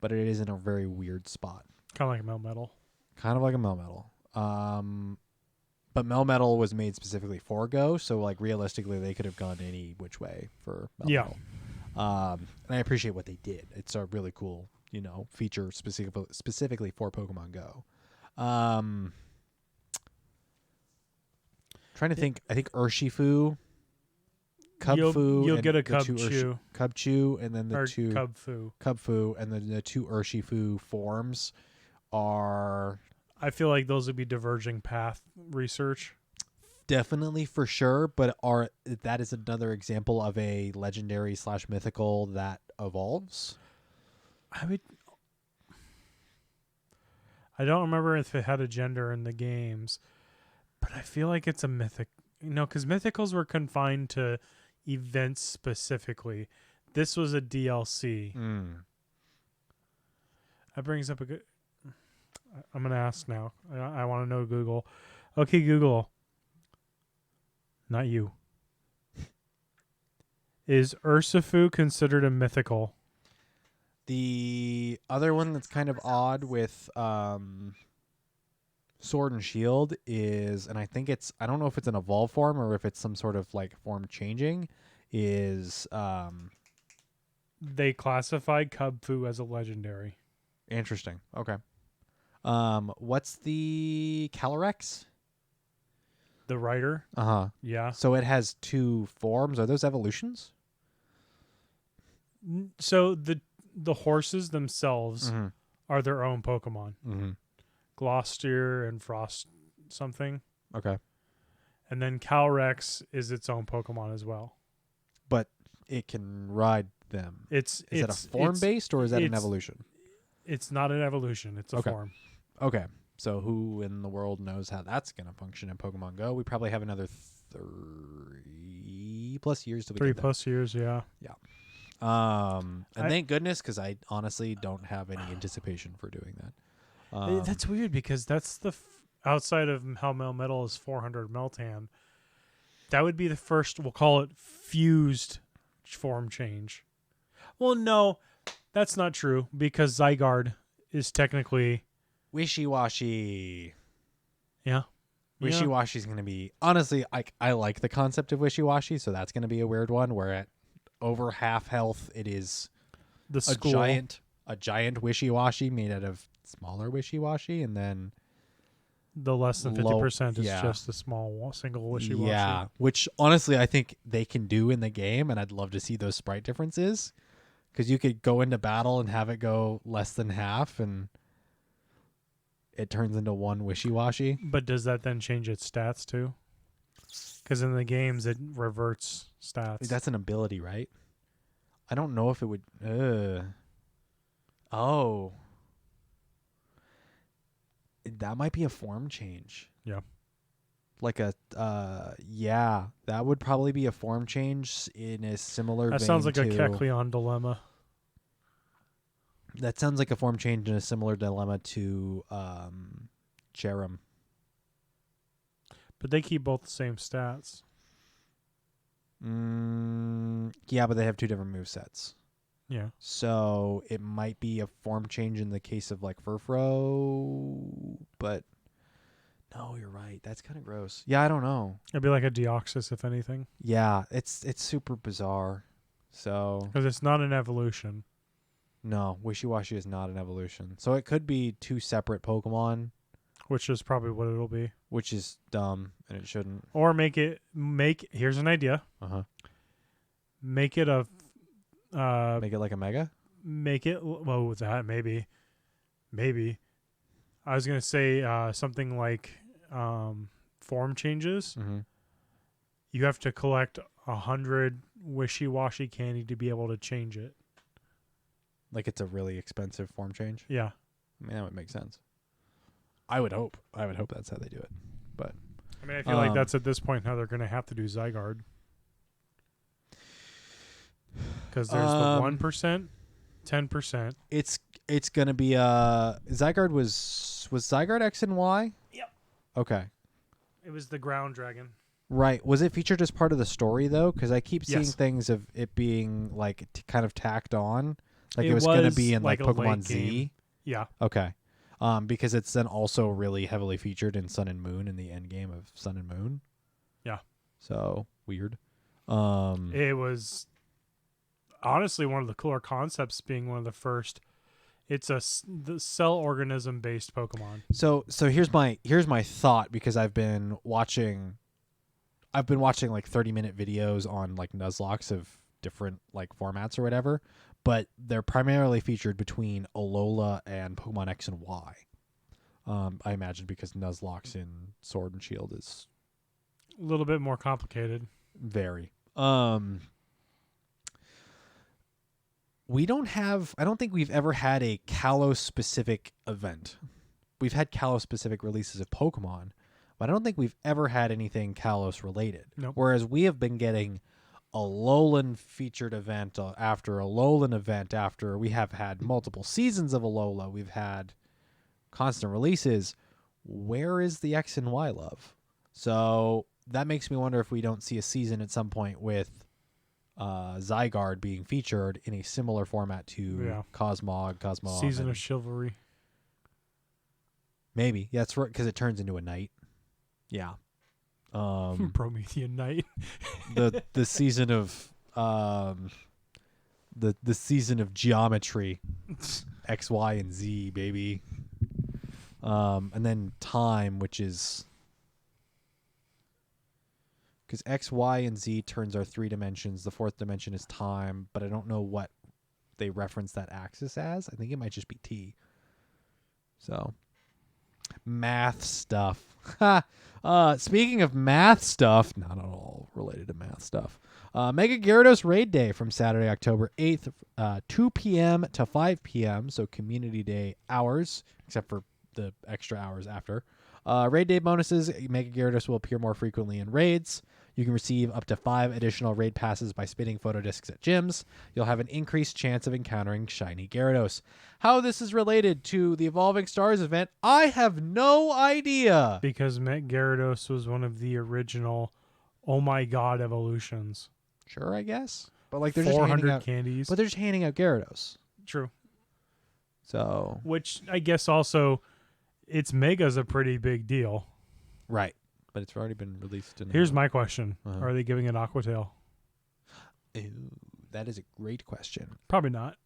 But it is in a very weird spot. Kind of like a Melmetal. Kind of like a Melmetal. But Melmetal was made specifically for Go, so like realistically they could have gone any which way for Melmetal. Yeah. And I appreciate what they did. It's a really cool, feature specifically for Pokemon Go. Trying to think, I think Urshifu, Cubfu, you'll get a Cubchoo. Cubchoo, and then the two Cubfu, and then the two Urshifu forms are. I feel like those would be diverging path research. Definitely for sure, but that is another example of a legendary / mythical that evolves. I don't remember if it had a gender in the games, but I feel like it's a mythic. Because mythicals were confined to events specifically. This was a DLC. That brings up a good. I'm going to ask now. I want to know Google. Okay, Google. Not you. Is Urshifu considered a mythical? The other one that's kind of odd with Sword and Shield is, and I think I don't know if it's an evolve form or if it's some sort of like form changing, is they classified Cubfu as a legendary. Interesting. Okay. What's the Calyrex? The writer? Uh-huh. Yeah. So it has two forms. Are those evolutions? So the horses themselves Mm-hmm. are their own Pokemon. Mm-hmm. Gloucester and Frost something. Okay. And then Calyrex is its own Pokemon as well. But it can ride them. Is that a form based or is that an evolution? It's not an evolution. It's a Okay. form. Okay. So who in the world knows how that's going to function in Pokemon Go? We probably have another 3+ years till we 3 get there. plus years, yeah. And thank goodness, because I honestly don't have any anticipation for doing that. That's weird because that's outside of how Metal is 400 Meltan. That would be the first, we'll call it fused form change. Well, no, that's not true because Zygarde is technically Wishy-washy. yeah. Wishy-washy is going to be, honestly, I like the concept of wishy-washy, so that's going to be a weird one where at over half health it is The a school. giant wishy-washy made out of smaller wishy-washy, and then The less than low- 50% is yeah. just a small single wishy-washy. Yeah, which honestly I think they can do in the game, and I'd love to see those sprite differences, because you could go into battle and have it go less than half, and it turns into one wishy-washy. But does that then change its stats too? Because in the games it reverts stats. That's an ability, right? I don't know if it would. Oh, that might be a form change. Yeah. Like a yeah, that would probably be a form change in a similar That vein sounds like to, a Kecleon dilemma. that sounds like a form change in a similar dilemma to Cherim. But they keep both the same stats. Yeah, but they have two different movesets. Yeah. So it might be a form change in the case of like Furfro, but no, you're right. That's kind of gross. Yeah, I don't know. It'd be like a Deoxys, if anything. Yeah, it's super bizarre. So Because it's not an evolution. no, Wishy-Washy is not an evolution. So it could be two separate Pokemon, Which is probably what it'll be. which is dumb and it shouldn't. Or here's an idea. Make it a Make it like a Mega. well, with that maybe I was gonna say something like form changes. Mm-hmm. You have to collect 100 wishy-washy candy to be able to change it. Like it's a really expensive form change. Yeah. I mean, that would make sense. I would hope that's how they do it. But I mean, I feel like that's at this point how they're going to have to do Zygarde. Because there's the 1%, 10%. it's gonna be Zygarde was Zygarde X and Y? Yep. Okay. It was the ground dragon. Right. Was it featured as part of the story though? Because I keep seeing Yes. things of it being like kind of tacked on, like it It was going to was be in like like a Pokemon late Z. game. Yeah. Okay. Because it's then also really heavily featured in Sun and Moon in the end game of Sun and Moon. Yeah. So weird. It was honestly one of the cooler concepts, being one of the first. It's the cell organism based Pokemon. So here's my thought, because I've been watching like 30-minute videos on like Nuzlocke of different like formats or whatever, but they're primarily featured between Alola and Pokemon X and Y. I imagine because Nuzlocke in Sword and Shield is A little bit more complicated. very. I don't think we've ever had a Kalos specific event. We've had Kalos specific releases of Pokemon, but I don't think we've ever had anything Kalos related. Nope. Whereas we have been getting a Alolan featured event after Alolan event after. We have had multiple seasons of Alola. We've had constant releases. Where is the X and Y love? So that makes me wonder if we don't see a season at some point with Zygarde being featured in a similar format to Cosmog. Season of Chivalry. Maybe. Yeah, that's right, because it turns into a knight. Yeah. Promethean Knight. the season of the season of geometry. X, Y, and Z, baby. And then time, which is because X, Y, and Z turns are 3 dimensions. The 4th dimension is time, but I don't know what they reference that axis as. I think it might just be T. So, math stuff. Speaking of math stuff, not at all related to math stuff. Mega Gyarados Raid Day from Saturday, October 8th, 2 p.m. to 5 p.m., so Community Day hours, except for the extra hours after. Raid Day bonuses, Mega Gyarados will appear more frequently in raids. You can receive up to 5 additional raid passes by spinning photo discs at gyms. You'll have an increased chance of encountering shiny Gyarados. How this is related to the Evolving Stars event, I have no idea. Because Met Gyarados was one of the original oh my god evolutions. Sure, I guess. But like they're just handing 400 out candies. But they're just handing out Gyarados. True. So, Which I guess also its Mega's a pretty big deal. right. But it's already been released in Here's my question. Uh-huh. Are they giving it Aquatail? Ooh, that is a great question. Probably not.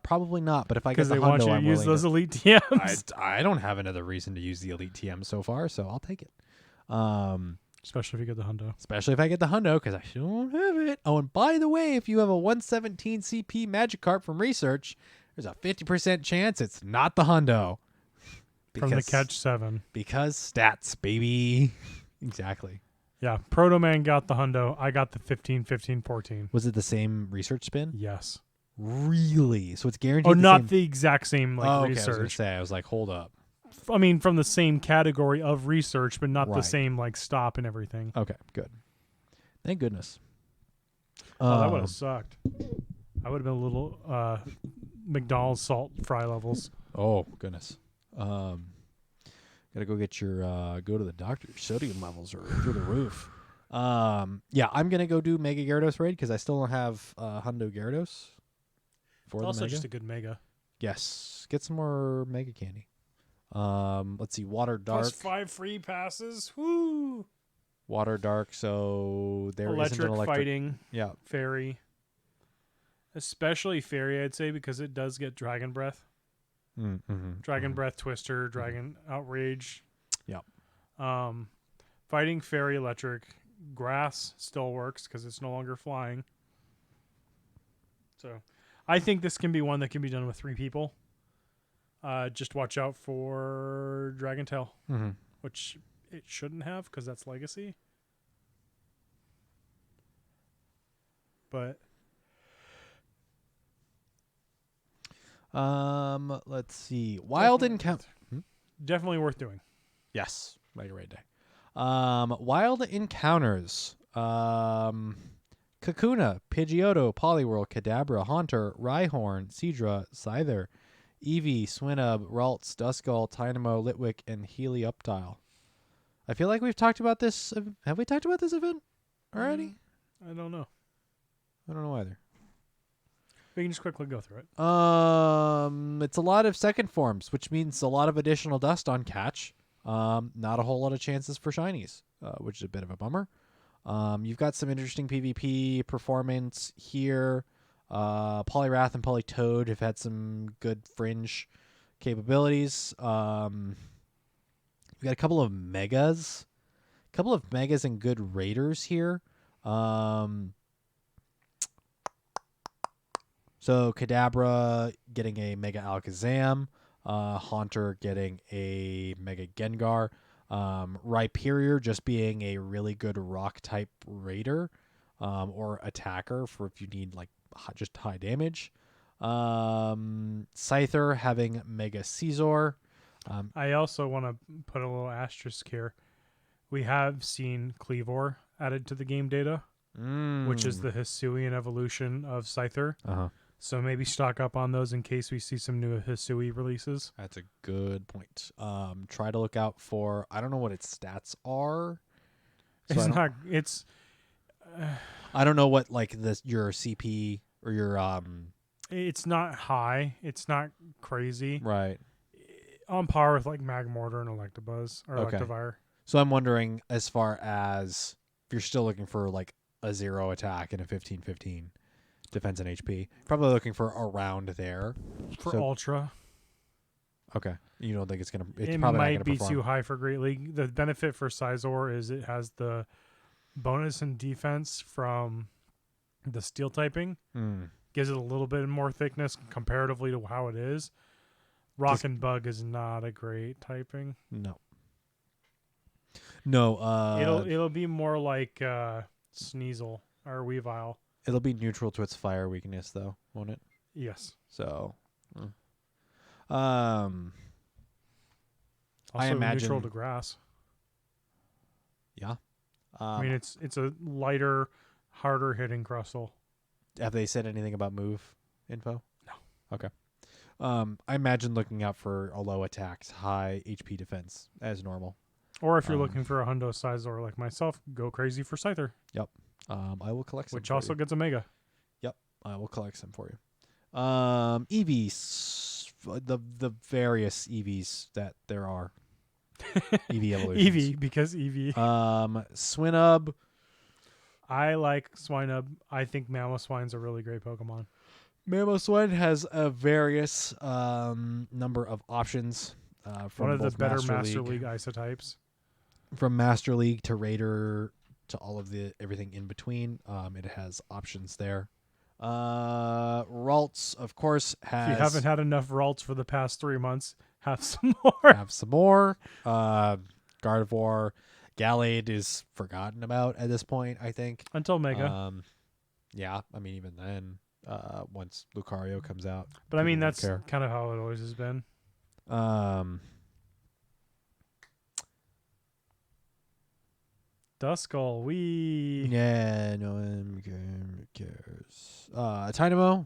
Probably not, but if I get Because the they want hundo, you to I'm use willing those to. elite TMs. I don't have another reason to use the Elite TM so far, so I'll take it. Especially if you get the hundo. Especially if I get the hundo, because I don't have it. Oh, and by the way, if you have a 117 CP Magikarp from research, there's a 50% chance it's not the hundo. From the catch 7. Because stats, baby. Exactly. Yeah. Proto Man got the hundo. I got the 15, 15, 14. Was it the same research spin? Yes. Really? So it's guaranteed. Oh, not same... the exact same oh, okay. I was research. gonna say. I was like, hold up. I mean, from the same category of research, but not the Right. same like stop and everything. Okay, good. Thank goodness. Oh, that would have sucked. I would have been a little McDonald's salt fry levels. Oh goodness. Gotta go get your go to the doctor. Your sodium levels are through the roof. Yeah, I'm gonna go do Mega Gyarados raid because I still don't have Hundo Gyarados. For It's the also Mega. just a good Mega. Yes, get some more Mega Candy. Let's see, Water Dark. Plus 5 free passes. Woo! Water Dark. So there isn't an electric fighting. Yeah. Fairy. Especially Fairy, I'd say, because it does get Dragon Breath. Mm-hmm. Dragon Breath, Twister, Dragon Outrage. Yep. Fighting Fairy, Electric. Grass still works because it's no longer flying. So I think this can be one that can be done with 3 people. Just watch out for Dragon Tail, Mm-hmm. which it shouldn't have because that's Legacy. But let's see. Wild Encounter. definitely worth doing. Yes, Mega Raid Day. Wild Encounters. Kakuna, Pidgeotto, Poliwhirl, Kadabra, Haunter, Rhyhorn, Seadra, Scyther, Eevee, Swinub, Ralts, Duskull, Tynamo, Litwick, and Helioptile. I feel like we've talked about this. Have we talked about this event already? I don't know. I don't know either. We can just quickly go through it. It's a lot of second forms, which means a lot of additional dust on catch. Not a whole lot of chances for shinies, which is a bit of a bummer. You've got some interesting PvP performance here. Poliwrath and Politoed have had some good fringe capabilities. We've got a couple of megas and good raiders here. So Kadabra getting a Mega Alakazam, Haunter getting a Mega Gengar, Rhyperior just being a really good rock type raider or attacker for if you need like just high damage. Scyther having Mega Caesar. I also want to put a little asterisk here. We have seen Cleavor added to the game data, which is the Hisuian evolution of Scyther. Uh-huh. So maybe stock up on those in case we see some new Hisui releases. That's a good point. Try to look out for, I don't know what its stats are. So I don't know what like your CP or your It's not high. It's not crazy. right. On par with like Magmortar and Electabuzz or Okay. Electivire. So I'm wondering as far as if you're still looking for like a 0 attack and a 15-15 defense and HP, probably looking for around there. For So- Ultra, Okay. You don't think it's going to it's it probably not might gonna be perform. too high for Great League. The benefit for Scizor is it has the bonus and defense from the steel typing. gives it a little bit more thickness comparatively to how it is. Rock and Bug is not a great typing. No. It'll be more like Sneasel or Weavile. It'll be neutral to its fire weakness, though, won't it? Yes. So, Also I imagine neutral to grass. Yeah. I mean, it's a lighter, harder hitting Crustle. Have they said anything about move info? No. Okay. I imagine looking out for a low attacks, high HP defense as normal. Or if you're looking for a hundo Sizor like myself, go crazy for Scyther. Yep. I will collect some. Which also gets a Mega. Yep. I will collect some for you. EVs, the various EVs that there are. EV evolutions. Eevee, because Eevee. Swinub. I like Swinub. I think Mamoswine's a really great Pokemon. Mamoswine has a various number of options. From one of the both better Master League isotypes. From Master League to Raider to all of everything in between. It has options there. Ralts, of course, has. If you haven't had enough Ralts for the past 3 months, have some more. Have some more. Gardevoir, Gallade is forgotten about at this point, I think. Until Mega. Yeah, I mean, even then, once Lucario comes out. But I mean, won't that's care. kind of how it always has been. Duskull, Yeah, no one cares. Tynamo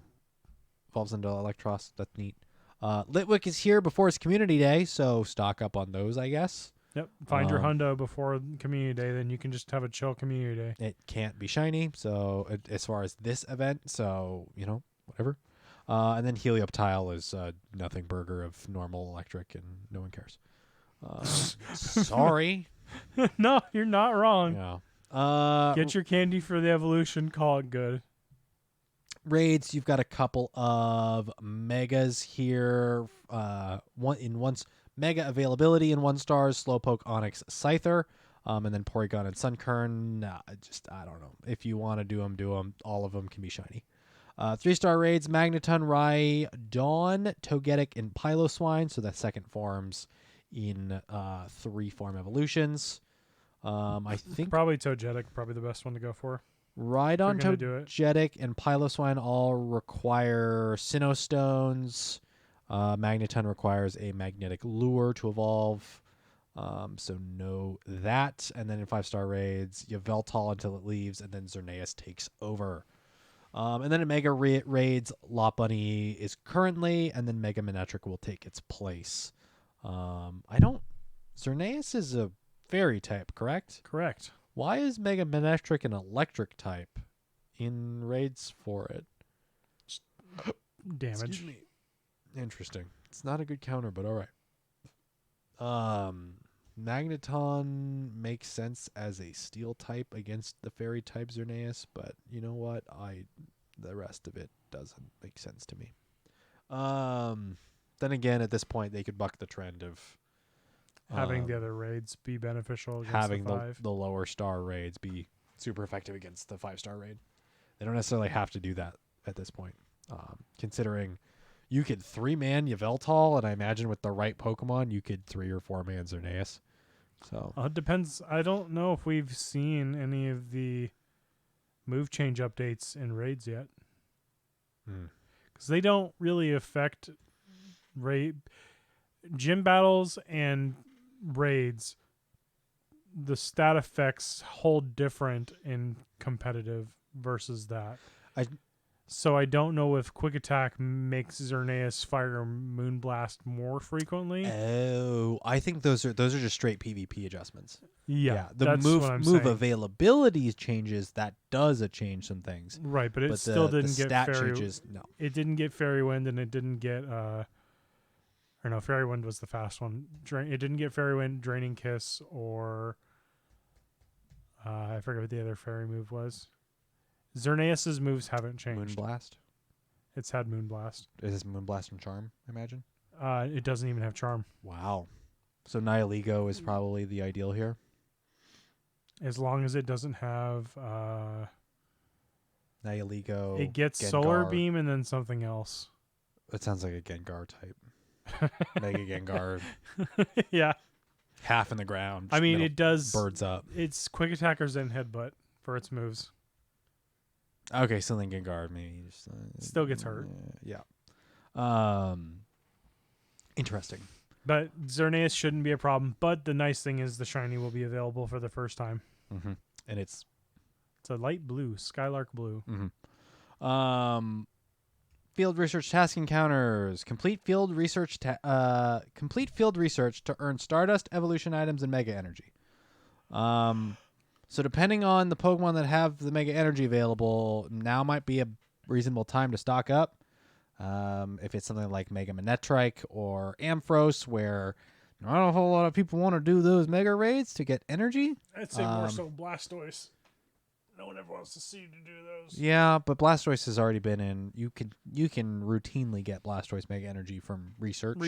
evolves into Electros. That's neat. Litwick is here before his community day, so stock up on those, I guess. Yep. Find your hundo before community day, then you can just have a chill community day. It can't be shiny, so as far as this event, so whatever. And then Helioptile is nothing burger of normal electric, and no one cares. Sorry. No, you're not wrong. Yeah. Get your candy for the evolution. Call it good. Raids, you've got a couple of megas here. Mega availability in 1-stars, Slowpoke, Onix, Scyther, and then Porygon and Sunkern. I don't know. If you want to do them. All of them can be shiny. 3-star raids, Magneton, Rhydon, Togetic, and Piloswine. So the second forms in 3-form evolutions. I think probably Togetic, probably the best one to go for. Rhydon, Togetic, and Piloswine all require Sinnoh Stones. Magneton requires a magnetic lure to evolve. So know that. And then in 5-star raids, Yveltal until it leaves, and then Xerneas takes over. And then in Mega raids, Lopunny is currently, and then Mega Manectric will take its place. Xerneas is a fairy type, correct? Correct. Why is Mega Manectric an electric type in raids for it? Damage. Excuse me. Interesting. It's not a good counter, but all right. Magneton makes sense as a steel type against the fairy type Xerneas, but you know what? The rest of it doesn't make sense to me. Then again, at this point, they could buck the trend of having the other raids be beneficial against having the 5. the lower star raids be super effective against the 5-star raid. They don't necessarily have to do that at this point, considering you could 3-man Yveltal, and I imagine with the right Pokemon, you could 3 or 4-man Xerneas. So it depends. I don't know if we've seen any of the move change updates in raids yet, because they don't really affect gym battles and raids. The stat effects hold different in competitive versus that. So I don't know if Quick Attack makes Xerneas fire Moonblast more frequently. Oh, I think those are just straight PvP adjustments. Yeah, the that's move what I'm move saying. Availability changes. That does change some things. Right, but it still didn't get stat Fairy. changes. No, it didn't get Fairy Wind, and it didn't get. Or no, Fairy Wind was the fast one. It didn't get Fairy Wind, Draining Kiss, or I forget what the other fairy move was. Xerneas' moves haven't changed. Moonblast. It's had Moonblast. Is this Moonblast and Charm? I imagine. It doesn't even have Charm. Wow. So Nihilego is probably the ideal here. As long as it doesn't have Nihilego. It gets Gengar. Solar Beam and then something else. It sounds like a Gengar type. Mega Gengar, Yeah. half in the ground. I mean, middle- it does. birds up. It's Quick Attackers and Headbutt for its moves. Okay, so then Gengar maybe just, Still gets hurt. Yeah. Interesting. But Xerneas shouldn't be a problem. But the nice thing is the shiny will be available for the first time. Mm-hmm. And it's a light blue, Skylark blue. mm-hmm. Field research task encounters. Complete field research to earn Stardust, evolution items, and Mega Energy. So depending on the Pokemon that have the Mega Energy available, now might be a reasonable time to stock up. If it's something like Mega Manetrike or Ampharos, where not a whole lot of people want to do those Mega Raids to get energy. I'd say more so Blastoise. No one ever wants to see you to do those. Yeah, but Blastoise has already been in. You can routinely get Blastoise Mega Energy from research.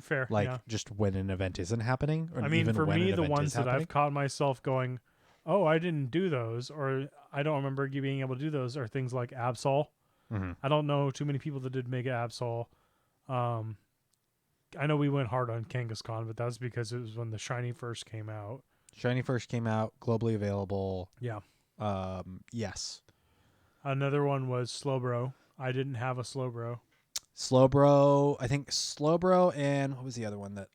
Fair. Like yeah. just when an event isn't happening. Or I mean, even for when me, an the event ones is that happening. I've caught myself going, oh, I didn't do those, or I don't remember you being able to do those, are things like Absol. Mm-hmm. I don't know too many people that did Mega Absol. I know we went hard on Kangaskhan, but that's because it was when the shiny first came out. Shiny first came out, globally available. Yeah. Yes. Another one was Slowbro. I didn't have a Slowbro. Slowbro, I think Slowbro, and what was the other one that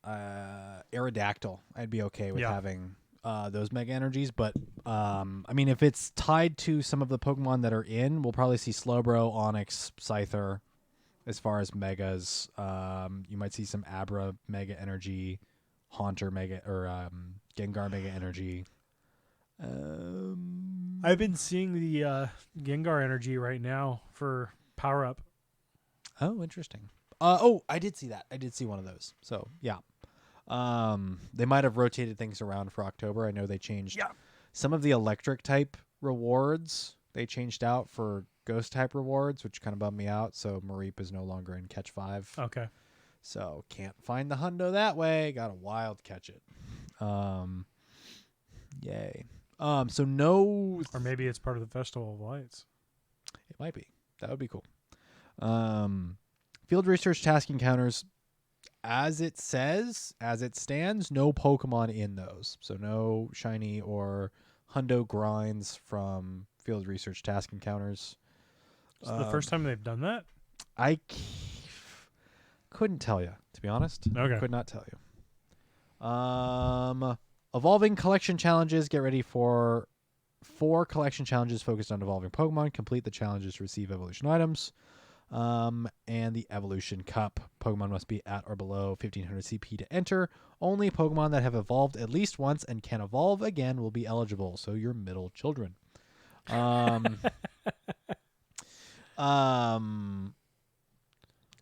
Aerodactyl. I'd be okay with having those Mega Energies, but I mean, if it's tied to some of the Pokemon that are in, we'll probably see Slowbro, Onix, Scyther. As far as Megas, you might see some Abra Mega Energy, Haunter Mega, or Gengar Mega Energy. I've been seeing the Gengar energy right now for Power Up. Oh, interesting. I did see that. I did see one of those. So yeah, they might have rotated things around for October. I know they changed some of the electric type rewards. They changed out for ghost type rewards, which kind of bummed me out. So Mareep is no longer in Catch 5. Okay. So can't find the hundo that way. Got to wild catch it. Yay. So no. Or maybe it's part of the Festival of Lights. It might be. That would be cool. Field research task encounters, as it says, as it stands, no Pokemon in those. So no shiny or hundo grinds from field research task encounters. Is it the first time they've done that? I couldn't tell you, to be honest. Okay. Could not tell you. Evolving collection challenges. Get ready for 4 collection challenges focused on evolving Pokemon. Complete the challenges to receive evolution items. And the Evolution Cup. Pokemon must be at or below 1500 CP to enter. Only Pokemon that have evolved at least once and can evolve again will be eligible. So your middle children.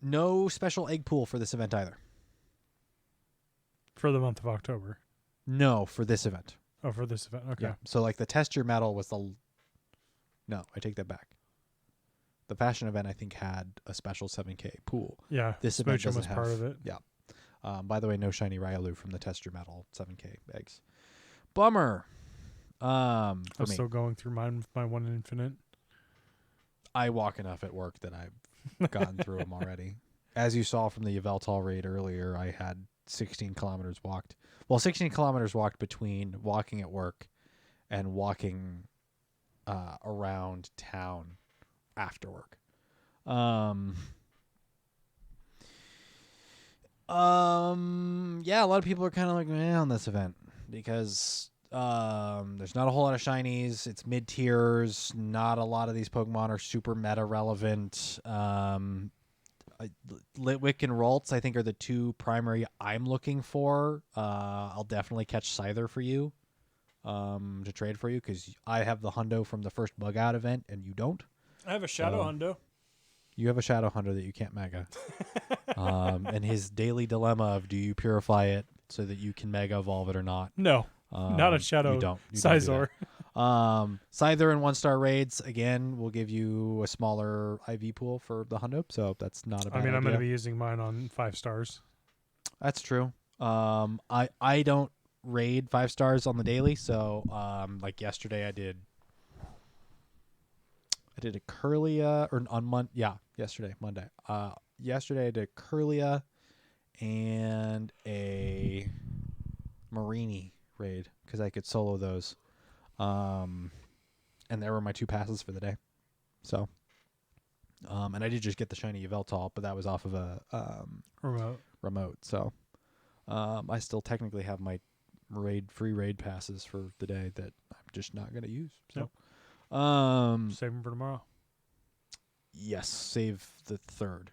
No special egg pool for this event either. For the month of October. No, for this event. Oh, for this event. Okay. Yeah. So like the test your metal was the. No, I take that back. The fashion event I think had a special 7K pool. Yeah. This event Smoochum doesn't was have. part of it. Yeah. By the way, no shiny Riolu from the test your metal 7K eggs. Bummer. I'm For me. still going through mine with my one infinite. I walk enough at work that I've gotten through them already. As you saw from the Yveltal raid earlier, I had 16 kilometers walked. Well, 16 kilometers walked between walking at work and walking around town after work. Yeah, a lot of people are kind of like on this event because there's not a whole lot of shinies. It's mid tiers. Not a lot of these Pokemon are super meta relevant. Litwick and Ralts, I think, are the 2 primary I'm looking for. I'll definitely catch Scyther for you to trade for you because I have the hundo from the first bug out event and you don't. I have a Shadow Hundo. You have a Shadow Hunter that you can't mega. And his daily dilemma of do you purify it so that you can mega evolve it or not? No. Not a Shadow You don't Scizor. Scyther and 1-star raids, again, will give you a smaller IV pool for the hundo, so that's not a bad idea. I'm going to be using mine on 5 stars. That's true. I don't raid 5 stars on the daily, so like yesterday I I did a Curlia or on yesterday, Monday. Yesterday I did a Curlia and a Marini raid because I could solo those. And there were my 2 passes for the day. So, and I did just get the shiny Yveltal, but that was off of a remote. So, I still technically have my free raid passes for the day that I'm just not going to use. So, save them for tomorrow. Yes, save the 3rd.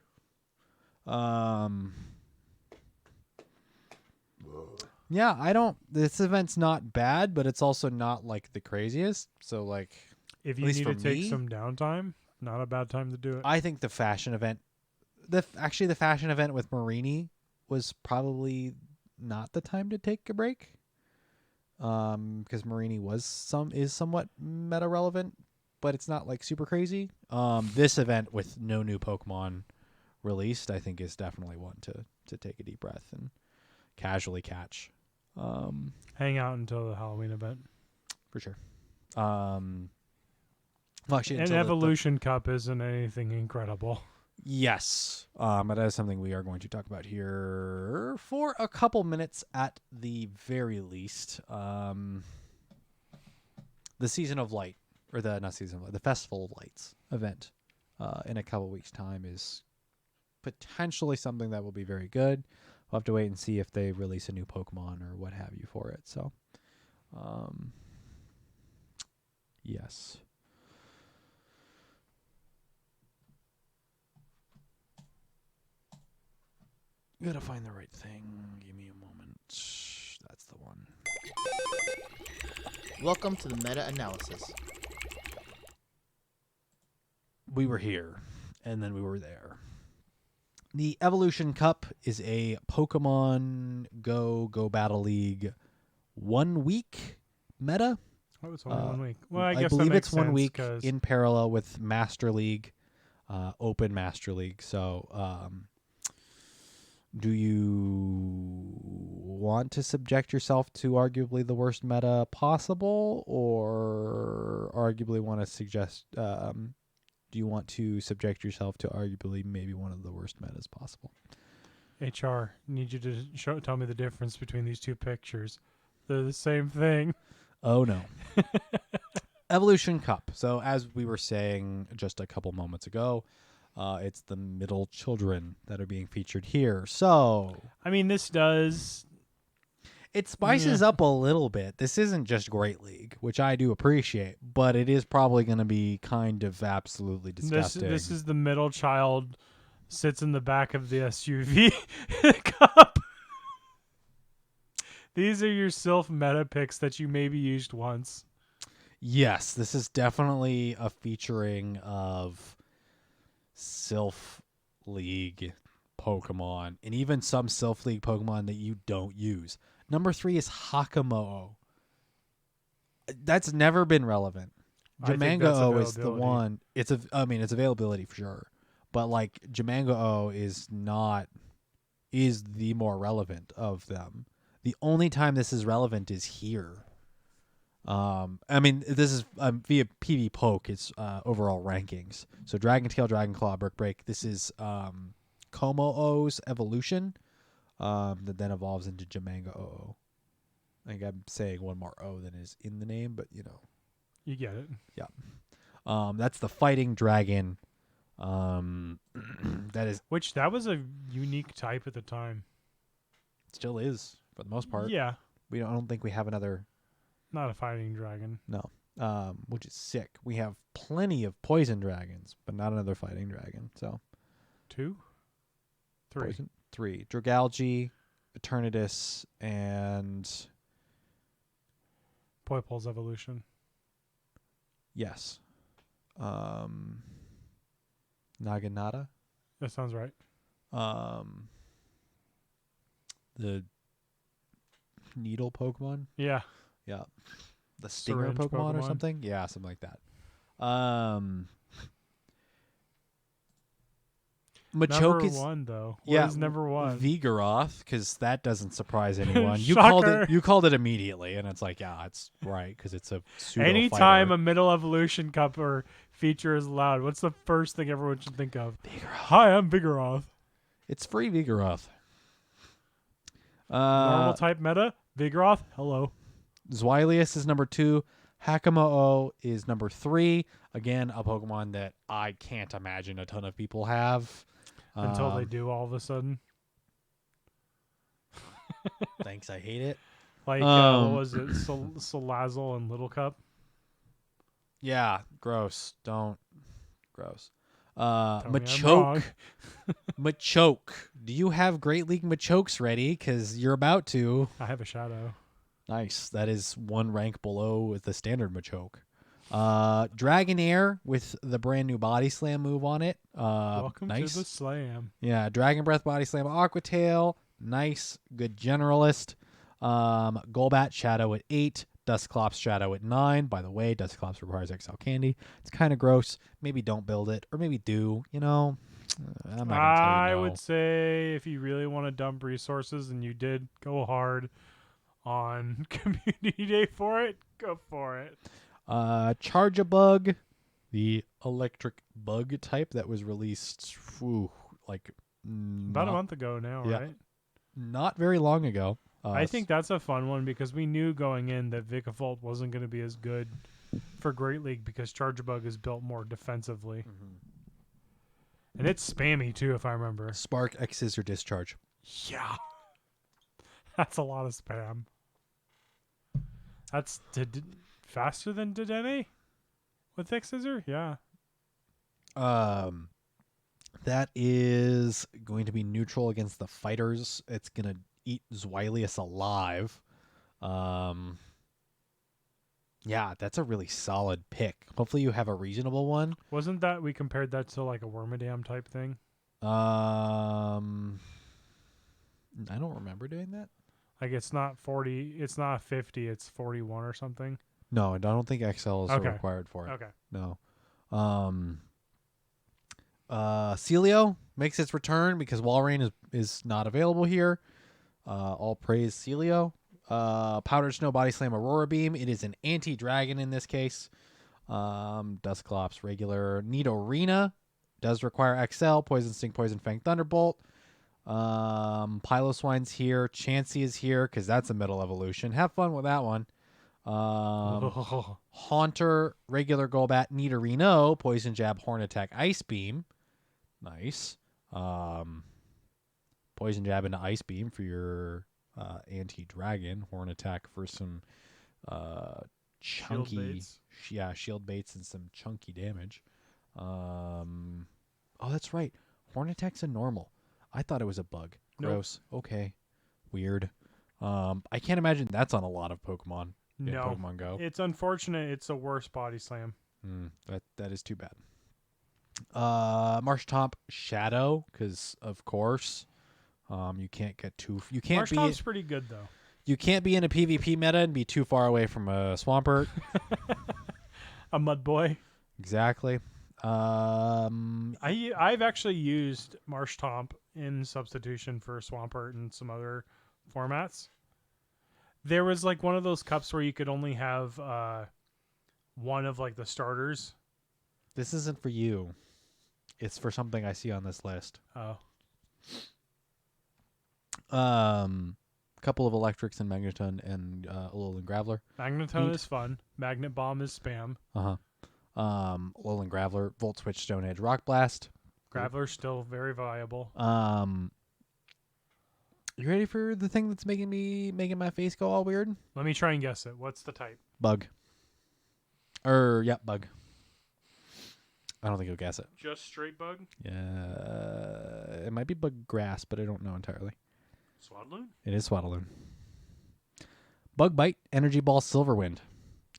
Yeah, this event's not bad, but it's also not like the craziest. So like, if you need to take some downtime, not a bad time to do it. I think the fashion event, the fashion event with Marini was probably not the time to take a break. Because Marini is somewhat meta relevant, but it's not like super crazy. This event with no new Pokemon released, I think is definitely one to take a deep breath and casually catch. Hang out until the Halloween event. For sure. Well, actually, An Evolution Cup isn't anything incredible. Yes. That is something we are going to talk about here for a couple minutes at the very least. The Season of Light, or not Season of Light, the Festival of Lights event in a couple weeks' time is potentially something that will be very good. We'll have to wait and see if they release a new Pokemon or what have you for it. So, yes. Gotta find the right thing. Give me a moment. That's the one. Welcome to the meta-analysis. We were here, and then we were there. The Evolution Cup is a Pokemon Go Battle League 1 week meta. Oh, it's only 1 week. Well, I guess believe that makes it's 1 week sense, in parallel with Master League, Open Master League. So, do you want to subject yourself to arguably the worst meta possible, or arguably want to suggest? Do you want to subject yourself to arguably maybe one of the worst metas possible? HR, need you to tell me the difference between these 2 pictures. They're the same thing. Oh, no. Evolution Cup. So as we were saying just a couple moments ago, it's the middle children that are being featured here. So, I mean, this does... It spices up a little bit. This isn't just Great League, which I do appreciate, but it is probably going to be kind of absolutely disgusting. This is the middle child sits in the back of the SUV cup. These are your Sylph meta picks that you maybe used once. Yes, this is definitely a featuring of Sylph League Pokemon, and even some Sylph League Pokemon that you don't use. Number 3 is Hakamo'o. That's never been relevant. Jamango is the one. It's availability for sure, but like Jamango is the more relevant of them. The only time this is relevant is here. This is via PV Poke. It's overall rankings. So Dragon Tail, Dragon Claw, Brick Break. This is Komo-O's evolution. That then evolves into Jamango-O. I think I'm saying one more O than is in the name, but you know. You get it. Yeah. That's the fighting dragon. That was a unique type at the time. Still is, for the most part. Yeah. I don't think we have another. Not a fighting dragon. No. Which is sick. We have plenty of poison dragons, but not another fighting dragon. So 2? 3. Poison. 3. Dragalge, Eternatus, and Poipol's evolution. Yes. Naginata. That sounds right. The needle Pokemon. Yeah. Yeah. The stinger Pokemon or something. Yeah, something like that. Machoke Number is one, though. yeah, What is number one? Vigoroth, because that doesn't surprise anyone. You called Shocker. it. You called it immediately, and it's like, yeah, it's right because it's a pseudo Anytime fighter. a middle evolution cup or feature is allowed, what's the first thing everyone should think of? Vigoroth. Hi, I'm Vigoroth. It's free Vigoroth. Normal type meta, Vigoroth. Hello. Zweilius is number 2. Hakamo-O is number 3. Again, a Pokemon that I can't imagine a ton of people have. Until they do all of a sudden. Thanks, I hate it. Like, what was it? Salazzle and Little Cup? Yeah, gross. Don't. Gross. Tell me I'm Machoke. wrong. Machoke. Do you have Great League Machokes ready? Because you're about to. I have a shadow. Nice. That is one rank below the standard Machoke. Dragonair with the brand new Body Slam move on it. Welcome nice. to the slam. Yeah, Dragon Breath, Body Slam, Aqua Tail. Nice. Good generalist. Golbat Shadow at 8. Dusclops Shadow at 9. By the way, Dusclops requires XL candy. It's kind of gross. Maybe don't build it, or maybe do. I'm not gonna tell you I no. would say if you really want to dump resources and you did go hard on community day for it, go for it. Charge-a-Bug, the electric bug type that was released About a month ago now, yeah. right? Not very long ago. I think that's a fun one because we knew going in that Vikavolt wasn't going to be as good for Great League because Charge-a-Bug is built more defensively. And it's spammy too, if I remember. Spark, X-Scissor, Discharge. Yeah. That's a lot of spam. That's faster than Dedenne with X-Scissor? Yeah. That is going to be neutral against the fighters. It's going to eat Zweilius alive. Yeah, that's a really solid pick. Hopefully you have a reasonable one. Wasn't that we compared that to like a Wormadam type thing? I don't remember doing that. Like it's not 40, it's not 50, it's 41 or something. No, I don't think XL is Okay. required for it. Okay. No. Celio makes its return because Walrein is not available here. All praise Celio. Powdered Snow, Body Slam, Aurora Beam. It is an anti-dragon in this case. Dusclops, regular. Nidorina does require XL. Poison Sting, Poison Fang, Thunderbolt. Piloswine's here. Chansey is here because that's a middle evolution. Have fun with that one. Haunter, regular Golbat, Nidorino, Poison Jab, Horn Attack, Ice Beam. Nice. Poison Jab into Ice Beam for your anti-dragon. Horn Attack for some chunky... Shield baits. Shield baits and some chunky damage. Oh, that's right. Horn Attack's a normal. I thought it was a bug. Gross. Nope. Okay. Weird. I can't imagine that's on a lot of Pokemon. In Pokemon Go. It's unfortunate. It's a worse Body Slam. That is too bad. Marshtomp Shadow, because of course, you can't get too. You can't be. Marshtomp's pretty good though. You can't be in a PvP meta and be too far away from a Swampert. A mud boy. Exactly. I've actually used Marshtomp in substitution for Swampert and some other formats. There was like one of those cups where you could only have one of like the starters. This isn't for you. It's for something I see on this list. Oh. Couple of electrics and Magneton and Alolan Graveler. Magneton is fun. Magnet Bomb is spam. Alolan Graveler, Volt Switch, Stone Edge, Rock Blast. Graveler's still very viable. You ready for the thing that's making my face go all weird? Let me try and guess it. What's the type? Bug. Bug. I don't think you'll guess it. Just straight bug? Yeah, it might be bug grass, but I don't know entirely. Swadloon? It is Swaddaloon. Bug Bite, Energy Ball, Silverwind.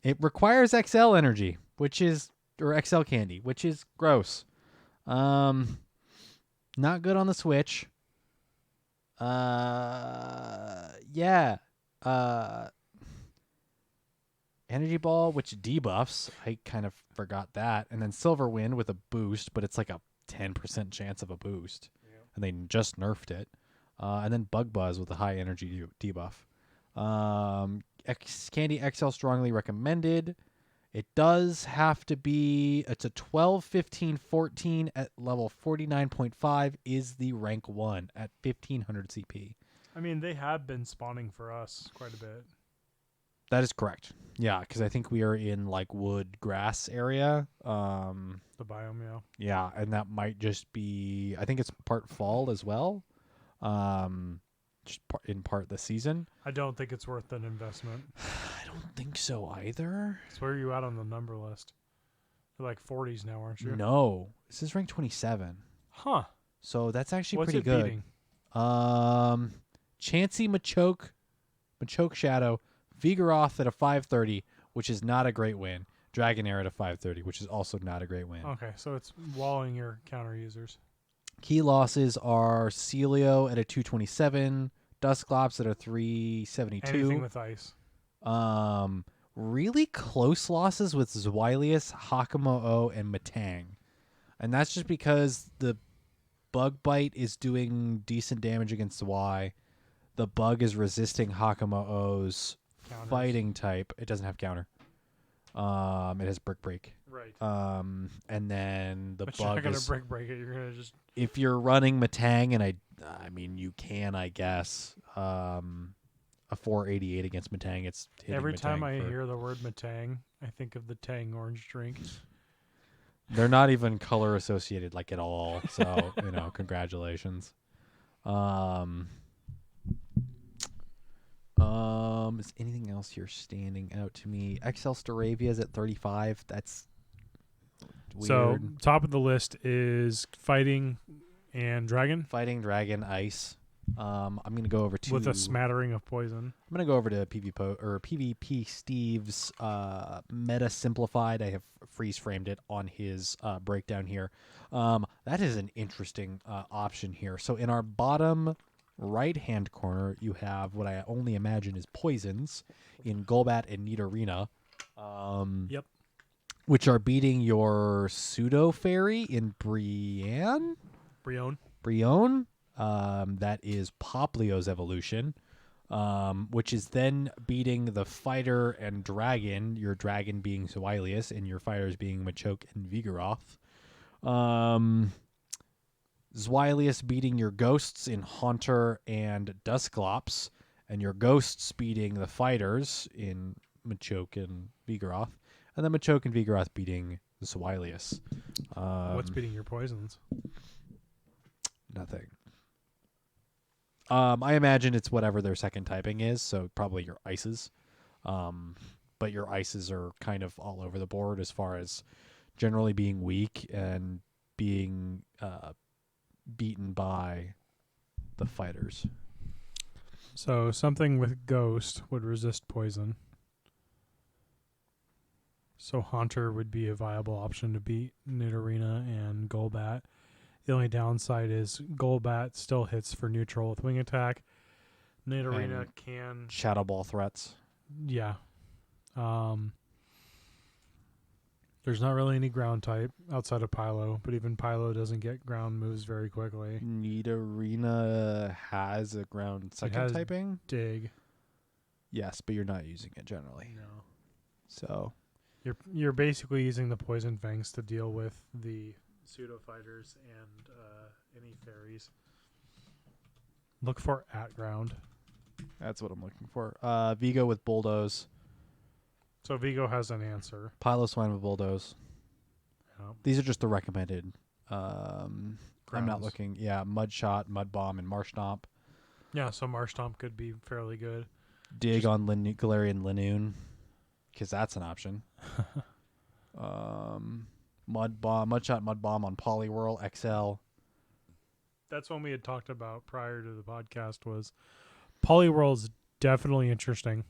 It requires XL energy, or XL candy, which is gross. Not good on the Switch. Energy Ball, which debuffs. I kind of forgot that. And then Silverwind with a boost, but it's like a 10% chance of a boost, and they just nerfed it. And then Bug Buzz with a high energy debuff. Candy XL strongly recommended. It does have to be, it's a 12, 15, 14 at level 49.5 is the rank 1 at 1500 CP. I mean, they have been spawning for us quite a bit. That is correct. Yeah, because I think we are in like wood grass area. The biome, yeah. Yeah, and that might just be, I think it's part fall as well. Just in part the season. I don't think it's worth an investment. I don't think so either. So where are you at on the number list? You're like 40s now, aren't you? No, this is rank 27. Huh. So that's actually What's pretty it good. beating? Chansey Machoke Shadow, Vigoroth at a 530, which is not a great win. Dragonair at a 530, which is also not a great win. Okay, so it's walling your counter users. Key losses are Celio at a 227, Dusclops at a 372. Anything with ice. Really close losses with Zweilius, Hakamo-O, and Matang. And that's just because the Bug Bite is doing decent damage against Y. The Bug is resisting Hakamo-O's Counters. fighting type. It doesn't have counter. It has Brick Break. Right. And then the But Bug you're not going is... to break it. You're going to just... If you're running Matang, and I mean, you can, I guess, a 488 against Matang, it's hitting Every Matang time I for- hear the word Matang, I think of the Tang orange drink. They're not even color associated, like, at all. So, congratulations. Is anything else here standing out to me? XL Staravia's at 35. That's weird. So, top of the list is Fighting and Dragon Fighting Dragon Ice. I'm gonna go over to with a smattering of poison. I'm gonna go over to PvP Steve's meta simplified. I have freeze framed it on his breakdown here. That is an interesting option here. So in our bottom right hand corner, you have what I only imagine is poisons in Golbat and Nidorina. Yep. Which are beating your Pseudo Fairy in Brienne. Brion. That is Poplio's evolution, which is then beating the fighter and dragon, your dragon being Zweilius and your fighters being Machoke and Vigoroth. Zweilius beating your ghosts in Haunter and Dusclops, and your ghosts beating the fighters in Machoke and Vigoroth, and then Machoke and Vigoroth beating Zweilius. What's beating your poisons? Nothing. I imagine it's whatever their second typing is, so probably your ices. But your ices are kind of all over the board as far as generally being weak and being beaten by the fighters. So something with Ghost would resist poison. So Haunter would be a viable option to beat Nidorina and Golbat. The only downside is Golbat still hits for neutral with wing attack. Nidorina And can... Shadow Ball threats. Yeah. There's not really any ground type outside of Pylo, but even Pylo doesn't get ground moves very quickly. Nidorina has a ground second has typing? Dig. Yes, but you're not using it generally. No. So You're basically using the Poison Fangs to deal with the pseudo fighters and any fairies. Look for at ground. that's what I'm looking for. Vigo with Bulldoze. So Vigo has an answer. Piloswine with Bulldoze. Yeah. These are just the recommended. I'm not Grounds. looking. Yeah, Mud Shot, Mud Bomb, and Marsh Stomp. Yeah, so Marsh Stomp could be fairly good. Dig on Galarian Linoon, because that's an option. Mud Bomb, Mud Shot, Mud Bomb on Poliwhirl XL. That's one we had talked about prior to the podcast was Poliwhirl's definitely interesting.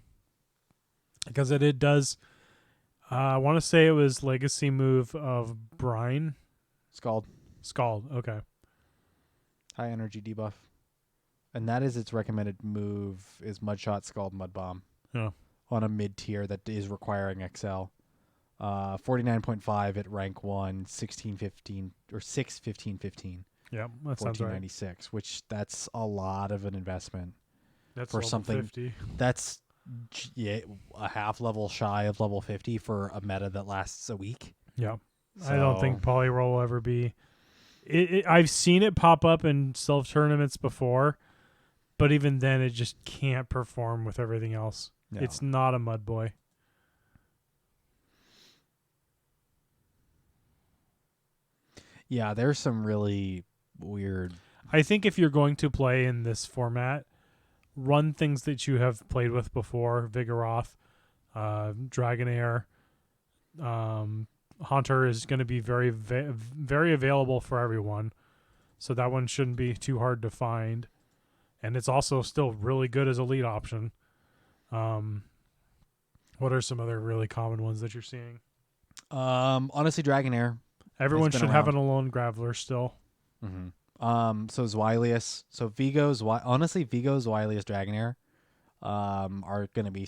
Because it does, I want to say it was legacy move of Brine. Scald. Okay. High energy debuff. And that is its recommended move is Mud Shot, Scald, Mud Bomb. Yeah. On a mid tier that is requiring XL. 49.5 at rank 1, 1615 or 61515. Yeah, that sounds right. 1496, which that's a lot of an investment That's for level something 50. that's a half level shy of level 50 for a meta that lasts a week. Yeah. I don't think So- Polyroll will ever be. I've seen it pop up in self tournaments before, but even then, it just can't perform with everything else. No. It's not a mud boy. Yeah, there's some really weird. I think if you're going to play in this format, run things that you have played with before. Vigoroth, Dragonair, Hunter is going to be very, very available for everyone. So that one shouldn't be too hard to find. And it's also still really good as a lead option. What are some other really common ones that you're seeing? Honestly, Dragonair. Everyone been should have around. an Alone Graveler still. Mm-hmm. So Zweilius. So Vigo's Zweilius, Dragonair, are going to be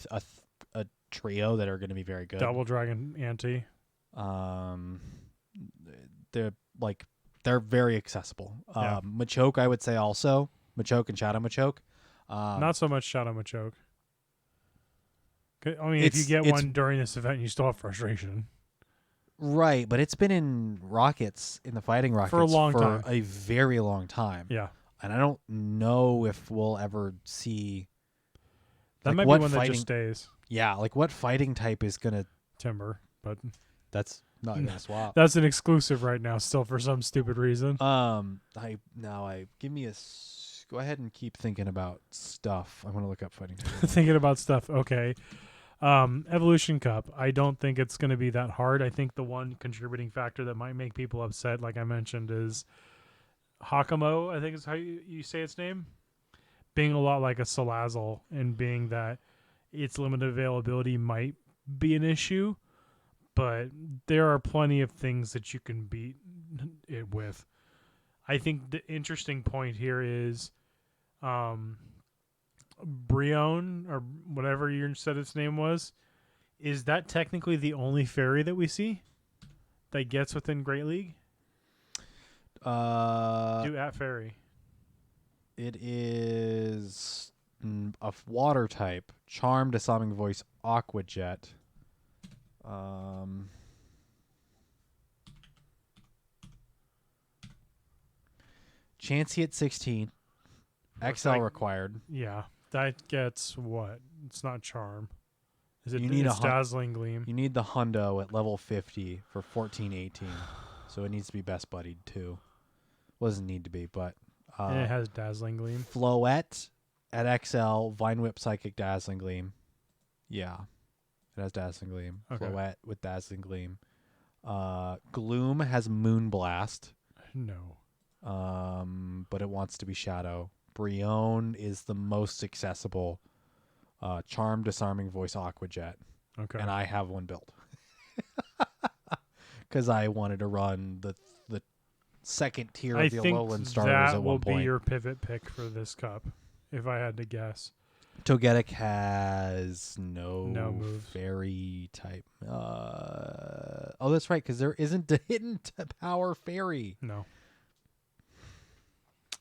a trio that are going to be very good. Double Dragon Ante. They're very accessible. Yeah. Machoke, I would say also. Machoke and Shadow Machoke. Not so much Shadow Machoke. I mean, if you get one during this event, you still have frustration. Right, but it's been in Rockets, in the Fighting Rockets, For a long time. a very long time. Yeah. And I don't know if we'll ever see. That like, might be what one that fighting, just stays. Yeah, like what fighting type is going to. Timber, but That's not going to swap. that's an exclusive right now still for some stupid reason. Give me go ahead and keep thinking about stuff. I want to look up fighting type. Thinking about stuff. Okay. Evolution Cup. I don't think it's going to be that hard. I think the one contributing factor that might make people upset, like I mentioned, is Hakamo, I think is how you say its name. Being a lot like a Salazzle and being that its limited availability might be an issue, but there are plenty of things that you can beat it with. I think the interesting point here is Brion, or whatever you said its name was, is that technically the only fairy that we see that gets within Great League? Do at fairy. It is a water type. Charm, Disarming Voice, Aqua Jet. Chansey at 16. XL Like- required. Yeah, that gets what? It's not charm. Is it? You need it's a dazzling gleam. You need the hundo at level 50 for 1418. So it needs to be best buddied too. Doesn't need to be, but And it has dazzling gleam. Floette at XL, Vine Whip, Psychic, Dazzling Gleam. Yeah, it has Dazzling Gleam. Okay. Floette with Dazzling Gleam. Gloom has Moonblast, No. but it wants to be Shadow. Brion is the most accessible. Charm, Disarming Voice, Aqua Jet. Okay. And I have one built. Because I wanted to run the second tier I of the think Alolan starters that at will one point. be your pivot pick for this cup, if I had to guess. Togetic has no moves. fairy type. That's right, because there isn't a hidden power fairy. No.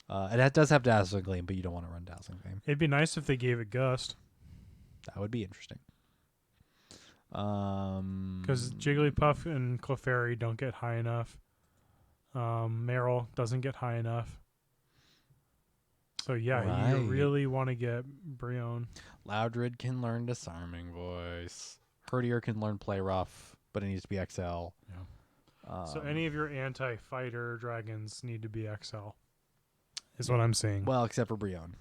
It does have Dazzling Gleam, but you don't want to run Dazzling Gleam. It'd be nice if they gave it Gust, That would be interesting. because Jigglypuff and Clefairy don't get high enough. Meryl doesn't get high enough. So yeah, you Right. really want to get Brion. Loudred can learn Disarming Voice. Herdier can learn Play Rough, but it needs to be XL. Yeah. So any of your anti-fighter dragons need to be XL, is what I'm saying. Well, except for Brion.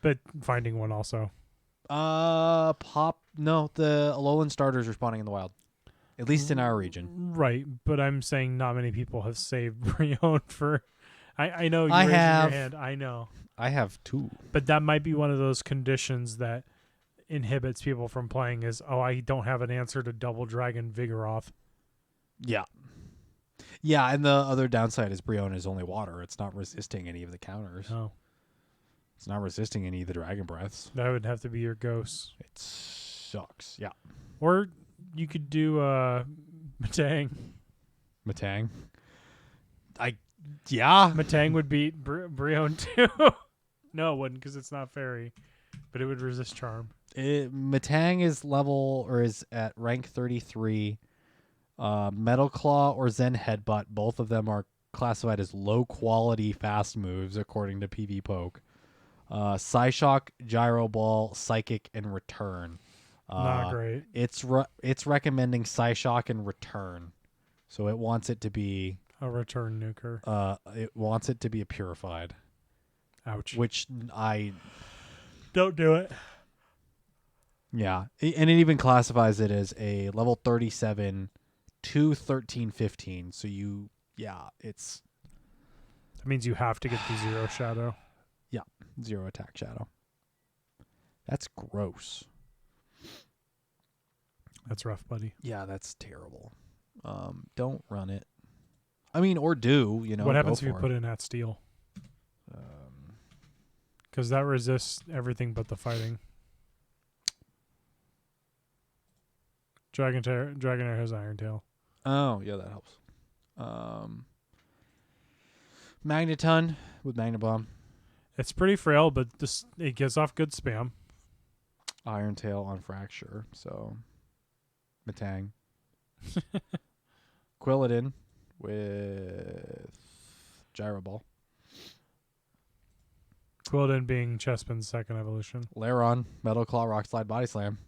But finding one also. No, the Alolan starters are spawning in the wild. At least in our region. Right, but I'm saying not many people have saved Brion for... I know you're I raising have. your hand. I know. I have 2. But that might be one of those conditions that inhibits people from playing is, I don't have an answer to Double Dragon Vigoroth. Yeah. Yeah, and the other downside is Brion is only water. It's not resisting any of the counters. Oh, It's not resisting any of the dragon breaths. that would have to be your ghost. It sucks. Yeah. Or You could do Matang. Matang. Yeah. Matang would beat Brion too. No, it wouldn't because it's not fairy, but it would resist charm. Matang is at rank 33. Metal Claw or Zen Headbutt, both of them are classified as low quality fast moves according to PV Poke. Psyshock, Gyro Ball, Psychic, and Return. Not great. It's recommending Psyshock and Return, so it wants it to be A return nuker. It wants it to be a purified. Ouch. Which I don't do it. Yeah, and it even classifies it as a level 37 to 13-15. So it's That means you have to get the 0 shadow. Yeah, 0 attack shadow. That's gross. That's rough, buddy. Yeah, that's terrible. Don't run it. I mean, or do, What happens if you put in that steel? Because that resists everything but the fighting. Dragonair has Iron Tail. Oh, yeah, that helps. Magneton with Magna Bomb. It's pretty frail, but it gives off good spam. Iron Tail on Fracture, so Matang. Quilladin with Gyro Ball. Quilladin being Chespin's second evolution. Laron, Metal Claw, Rock Slide, Body Slam.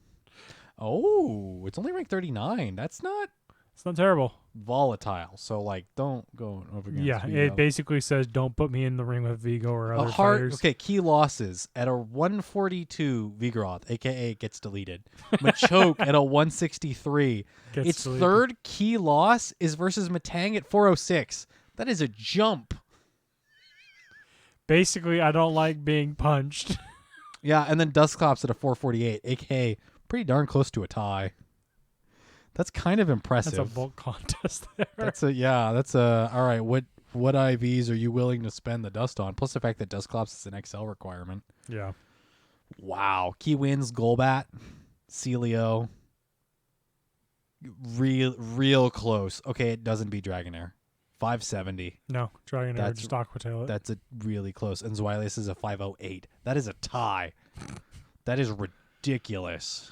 Oh, it's only rank 39. That's not It's not terrible. volatile. So, don't go over against Yeah, Vigo. it basically says don't put me in the ring with Vigo or other A hard, fighters. okay, key losses. At a 142, Vigoroth, a.k.a. gets deleted. Machoke at a 163. Its deleted. third key loss is versus Matang at 406. That is a jump. Basically, I don't like being punched. Yeah, and then Dusclops at a 448, a.k.a. pretty darn close to a tie. That's kind of impressive. That's a bulk contest there. That's a all right. What IVs are you willing to spend the dust on? Plus the fact that Dusclops is an XL requirement. Yeah. Wow. Key wins, Golbat, Celio. Real close. Okay, it doesn't beat Dragonair. 570. No, Dragonair just Aqua Tail it. That's a really close. And Zweilous is a 508. That is a tie. That is ridiculous.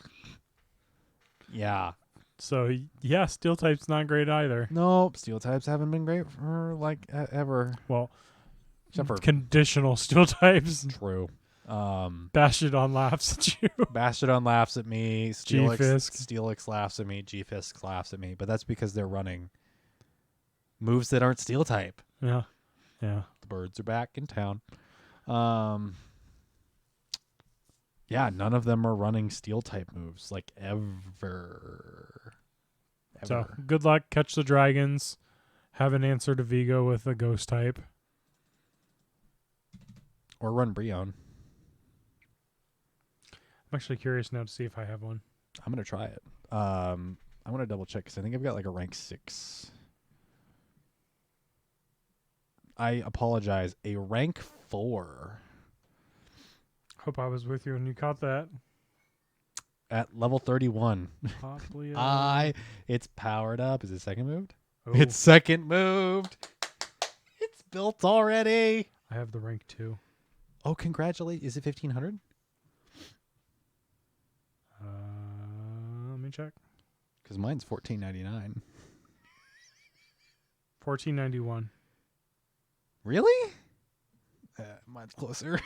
Yeah. So, yeah, Steel type's not great either. Nope. Steel types haven't been great for ever. Well, Except for conditional Steel types. True. Bastodon laughs at you. Bastodon laughs at me. G-Fisk. Steelix laughs at me. G-Fisk laughs at me. But that's because they're running moves that aren't Steel type. Yeah. Yeah. The birds are back in town. Yeah, none of them are running Steel type moves ever. So, good luck. Catch the dragons. Have an answer to Vigo with a ghost type. Or run Brion. I'm actually curious now to see if I have one. I'm going to try it. I'm going to double check because I think I've got a rank 6. I apologize. A rank 4. Hope I was with you when you caught that. At level 31. Possibly. It's powered up. Is it second moved? Oh, It's second moved. It's built already. I have the rank 2. Oh, congratulate. Is it 1500? Let me check. Because mine's 1499. 1491. Really? Mine's closer.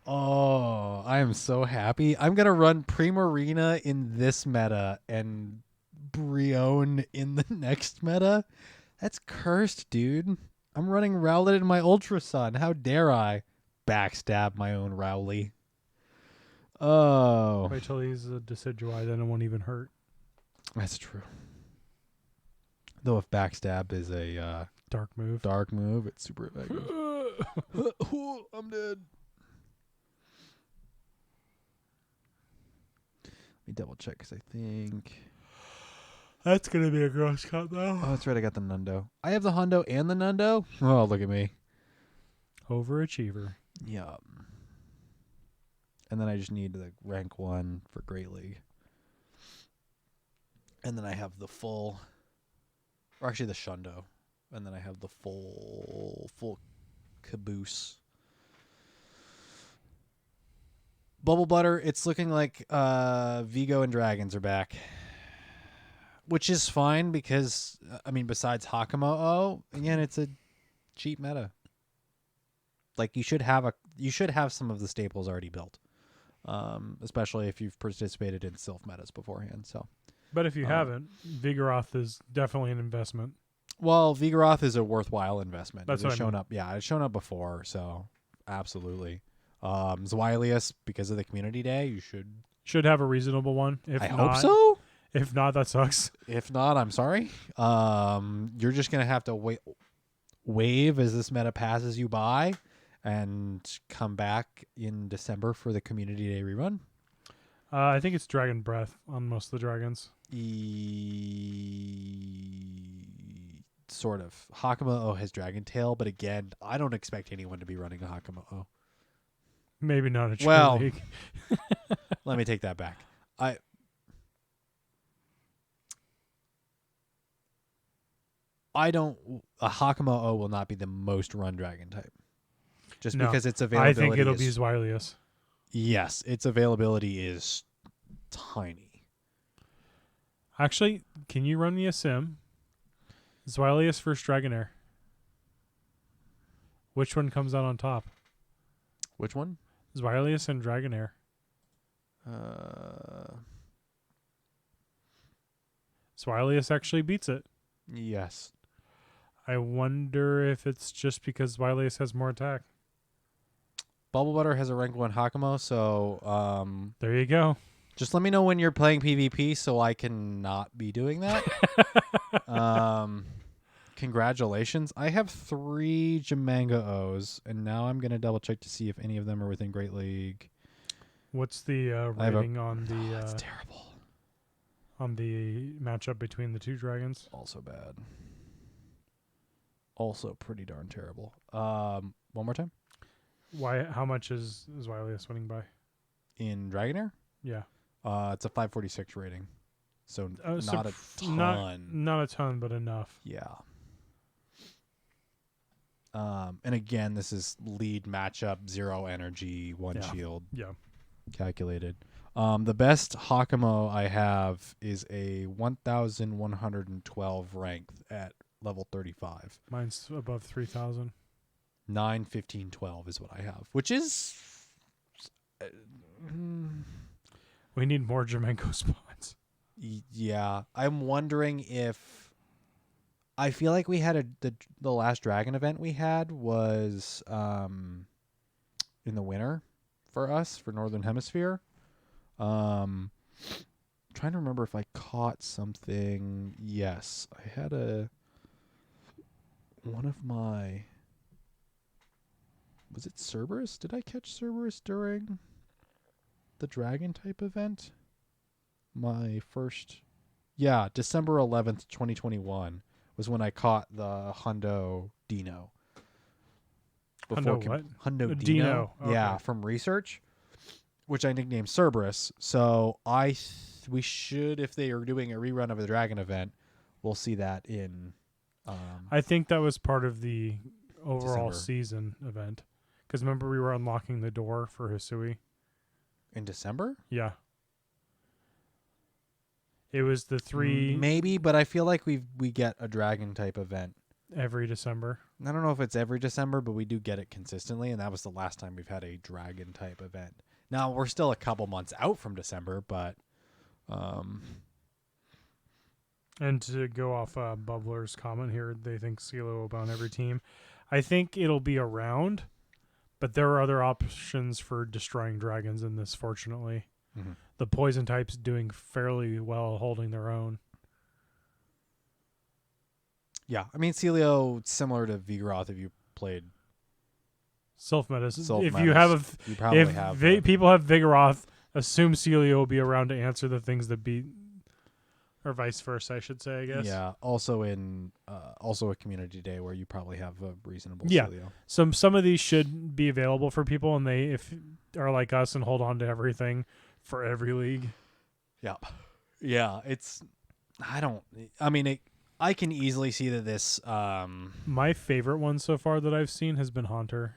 Oh, I am so happy. I'm going to run Primarina in this meta and Brion in the next meta. That's cursed, dude. I'm running Rowlet in my Ultra Sun. How dare I backstab my own Rowley? Oh. Wait till he's a Decidueye, then it won't even hurt. That's true. Though if backstab is a Dark move. it's super effective. I'm dead. Let me double check because I think... That's going to be a gross cut, though. Oh, that's right. I got the Nundo. I have the Hundo and the Nundo. Oh, look at me. Overachiever. Yeah. And then I just need the rank 1 for Great League. And then I have the full, or actually the Shundo. And then I have the full caboose. Bubble Butter, it's looking like Vigo and Dragons are back. Which is fine because, besides Hakamo'o, again, it's a cheap meta. Like, you should have some of the staples already built. Especially if you've participated in Sylph metas beforehand. So, But if you haven't, Vigoroth is definitely an investment. well, Vigoroth is a worthwhile investment. That's what I mean. Up. Yeah, it's shown up before, so absolutely. Zwilius, because of the community day, you should have a reasonable one. I hope so. If not, that sucks. If not, I'm sorry. You're just gonna have to wave as this meta passes you by, and come back in December for the community day rerun. I think it's Dragon Breath on most of the dragons. Sort of. Hakamo'o has Dragon Tail, but again, I don't expect anyone to be running a Hakamo'o. Maybe not a true league. Let me take that back. A Hakamo'o will not be the most run dragon type. Just because its availability I think it'll be Zwilius. Yes, its availability is tiny. Actually, can you run me a sim? Zwilius versus Dragonair. Which one comes out on top? Which one? Zwilius and Dragonair. Zwilius actually beats it. Yes. I wonder if it's just because Zwilius has more attack. Bubble Butter has a rank 1 Hakamo, so there you go. just let me know when you're playing PvP so I can not be doing that. Congratulations. I have 3 Jamanga-Os, and now I'm going to double check to see if any of them are within Great League. What's the rating on the that's terrible. On the matchup between the two dragons? Also bad. Also pretty darn terrible. One more time. Why? How much is Zwilius winning by? In Dragonair? Yeah. It's a 546 rating. So not a ton. Not a ton, but enough. Yeah. And again, this is lead matchup, 0 energy, 1 shield. Yeah. Calculated. The best Hakamo I have is a 1,112 ranked at level 35. Mine's above 3,000. 9, 15, 12 is what I have, which is... We need more Jermenko spawns. Yeah. I'm wondering if... I feel like we had the last dragon event we had was in the winter for us, for Northern Hemisphere. Trying to remember if I caught something. Yes, I had one of my... Was it Cerberus? Did I catch Cerberus during the dragon type event? My first... Yeah, December 11th, 2021 was when I caught the Hundo Dino. Hundo what? Hundo Dino. Okay. Yeah, from research, which I nicknamed Cerberus. So we should, if they are doing a rerun of the dragon event, we'll see that in... I think that was part of the overall December. Season event. Because remember we were unlocking the door for Hisui? In December? Yeah. It was the 3... Maybe, but I feel like we get a dragon type event every December. I don't know if it's every December, but we do get it consistently, and that was the last time we've had a dragon type event. Now, we're still a couple months out from December, but... And to go off Bubbler's comment here, they think CeeLo will bound every team. I think it'll be around, but there are other options for destroying dragons in this, fortunately. Mm-hmm. The poison type's doing fairly well, holding their own. Yeah, I mean, Celio, similar to Vigoroth, if you played Sylph metas. Sylph If metas, you have you probably have people have Vigoroth, assume Celio will be around to answer the things that beat, or vice versa, I should say, I guess. Yeah, also in also a community day where you probably have a reasonable Yeah. Celio. Some of these should be available for people, and they if are like us and hold on to everything for every league. Yeah. Yeah, it's I can easily see that this My favorite one so far that I've seen has been Haunter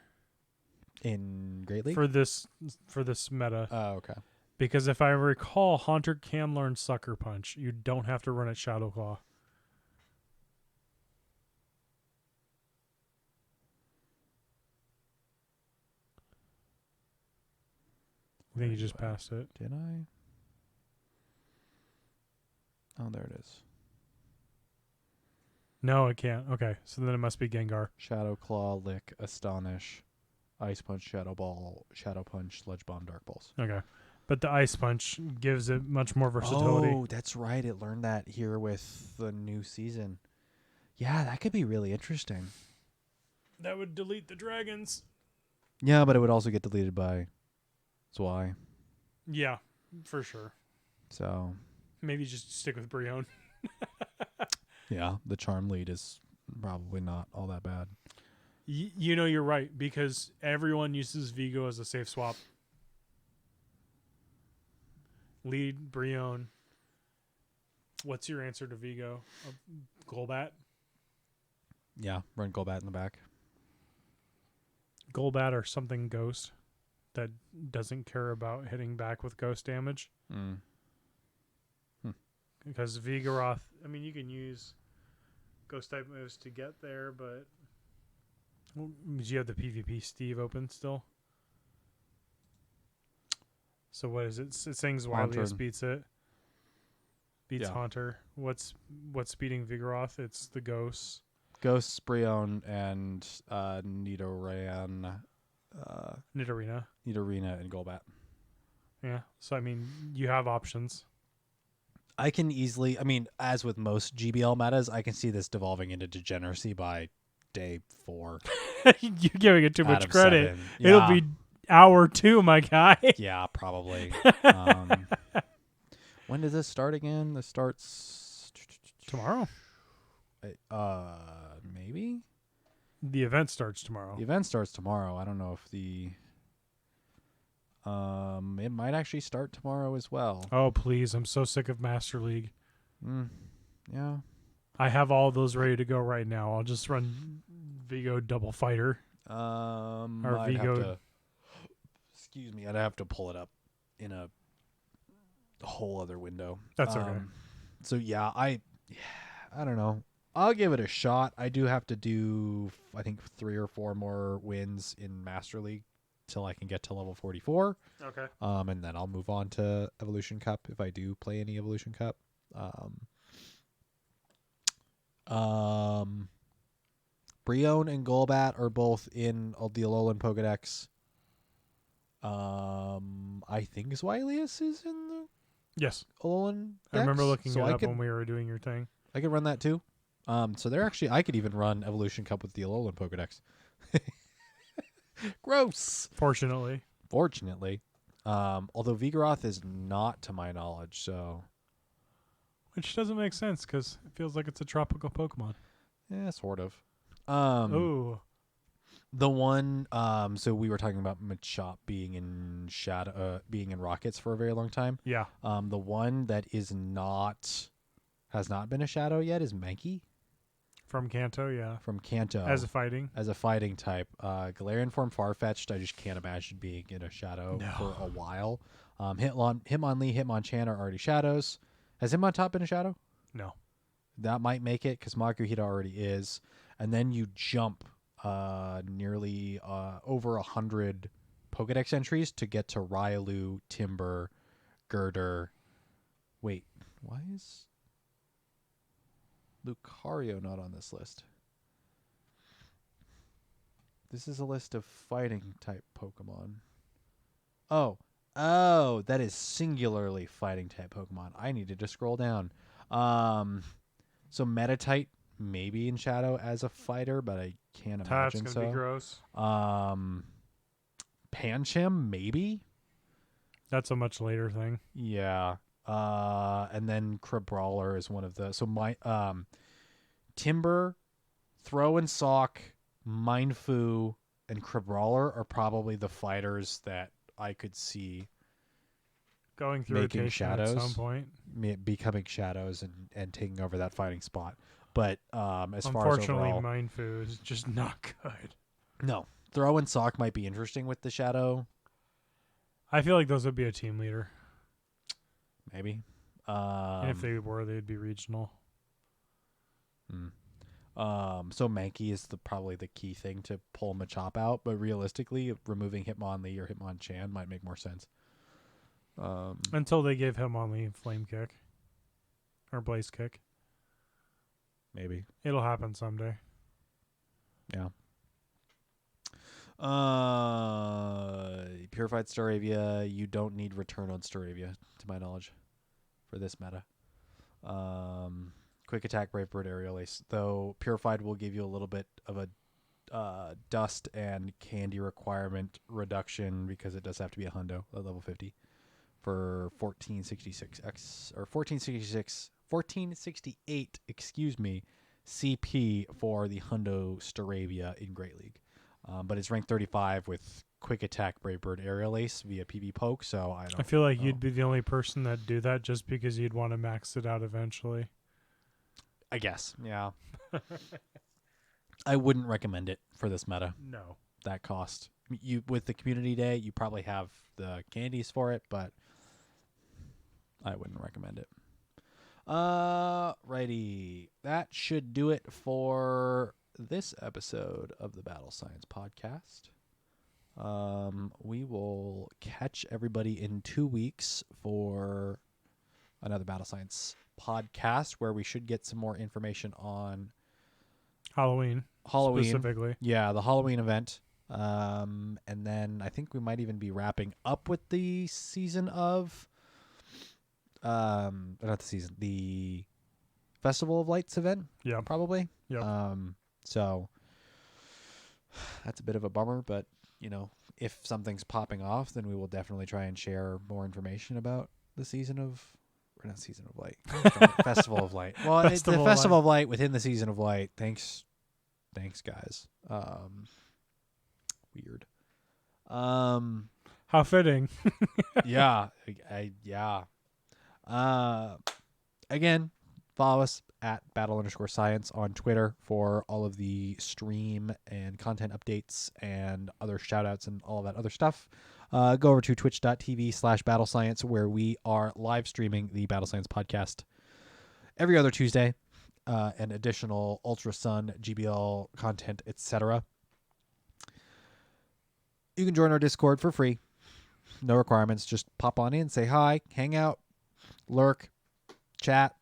in Great League. for this meta. Oh, okay. Because if I recall, Haunter can learn Sucker Punch. You don't have to run it Shadow Claw. I think you just passed it. Did I? Oh, there it is. No, it can't. Okay, so then it must be Gengar. Shadow Claw, Lick, Astonish, Ice Punch, Shadow Ball, Shadow Punch, Ledge Bomb, Dark Pulse. Okay. But the Ice Punch gives it much more versatility. Oh, that's right. It learned that here with the new season. Yeah, that could be really interesting. That would delete the dragons. Yeah, but it would also get deleted by Zwei. Yeah, for sure. So, Maybe just stick with Brion. yeah, the Charm lead is probably not all that bad. You know, you're right, because everyone uses Vigo as a safe swap. Lead, Brion. What's your answer to Vigo? Golbat? Yeah, run Golbat in the back. Golbat or something Ghost that doesn't care about hitting back with Ghost damage. Mm. Because Vigoroth, I mean, you can use Ghost type moves to get there, but you have the PvP Steve open still. So what is it? It sings Wildliest Haunter. beats it. Beats Yeah. Haunter. What's beating Vigoroth? It's the Ghosts. Ghosts, Brion, and Nidoran, Nidorina. Nidorina, and Golbat. Yeah. So I mean, you have options. I can easily, as with most GBL metas, I can see this devolving into degeneracy by day 4. You're giving it too out much of credit. 7. It'll Yeah. be hour 2, my guy. Yeah, probably. When does this start again? This starts Tomorrow. Maybe? The event starts tomorrow. The event starts tomorrow. I don't know if it might actually start tomorrow as well. Oh, please. I'm so sick of Master League. Yeah. I have all those ready to go right now. I'll just run Vigo Double Fighter. I'd Vigo. have to, excuse me, I'd have to pull it up in a whole other window. That's okay. So yeah, I don't know. I'll give it a shot. I do have to do, I think, 3 or 4 more wins in Master League till I can get to level 44. Okay. And then I'll move on to Evolution Cup if I do play any Evolution Cup. Brion and Golbat are both in the Alolan Pokedex. I think Zweilius is in the Yes. Alolan I remember Dex, looking so it I up could, when we were doing your thing. I could run that too. So they're actually, I could even run Evolution Cup with the Alolan Pokedex. Gross. Fortunately. Although Vigoroth is not to my knowledge, so Which doesn't make sense because it feels like it's a tropical Pokemon. yeah, sort of. Ooh. The one, so we were talking about Machop being in being in Rockets for a very long time. Yeah. The one that has not been a Shadow yet is Mankey From Kanto, yeah. from Kanto. As a fighting type. Galarian form Farfetch'd, I just can't imagine being in a Shadow for a while. Hitmonlee, Hitmonchan are already Shadows. Has Hitmontop been a Shadow? No. That might make it because Makuhita already is. And then you jump nearly over 100 Pokedex entries to get to Riolu, Timber, Girder. Wait, why is Lucario not on this list? This is a list of fighting type Pokemon. Oh, that is singularly fighting type Pokemon. I needed to scroll down. So Metatite maybe in Shadow as a fighter, but I can't That's imagine gonna so. be gross. Pancham maybe. That's a much later thing. Yeah. And then Crabrawler is one of the. So my Timber, Throw and Sock, Mindfu, and Crabrawler are probably the fighters that I could see going through making rotation at shadows. some point. Becoming shadows and taking over that fighting spot. But as far as Unfortunately, overall, Mindfu is just not good. no. Throw and sock might be interesting with the shadow, I feel like those would be a team leader. maybe. And if they were, they'd be regional. So Mankey is probably the key thing to pull Machop out, but realistically, removing Hitmonlee or Hitmonchan might make more sense. Until they gave Hitmonlee Flame Kick. Or Blaze Kick. Maybe. It'll happen someday. Yeah. Purified Staravia, you don't need return on Staravia, to my knowledge, for this meta. Quick Attack, Brave Bird, Aerial Ace. Though Purified will give you a little bit of a dust and candy requirement reduction because it does have to be a hundo at level 50 for 1466 or 1468, excuse me, CP for the hundo Staravia in Great League. But it's ranked 35 with Quick Attack, Brave Bird, Aerial Ace via PB Poke, so I feel like you'd be the only person that'd do that just because you'd want to max it out eventually. I guess, yeah. I wouldn't recommend it for this meta. No. That cost. You with the community day, you probably have the candies for it, but I wouldn't recommend it. Righty. That should do it for this episode of the Battle Science Podcast. We will catch everybody in 2 weeks for another Battle Science podcast where we should get some more information on Halloween. Specifically. Yeah, the Halloween event. And then I think we might even be wrapping up with the season of not the season, the Festival of Lights event. Yeah. Probably. Yep. So that's a bit of a bummer, but if something's popping off, then we will definitely try and share more information about the season of not season of light. Festival of Light. Well, it's the Festival of Light within the season of light. Thanks guys. Weird. How fitting. Yeah. Again, follow us at battle_science on Twitter for all of the stream and content updates and other shout outs and all of that other stuff. Go over to twitch.tv/battlescience where we are live streaming the Battle Science podcast every other Tuesday, and additional Ultra Sun, GBL content, etc. You can join our Discord for free. No requirements. Just pop on in, say hi, hang out, lurk, chat,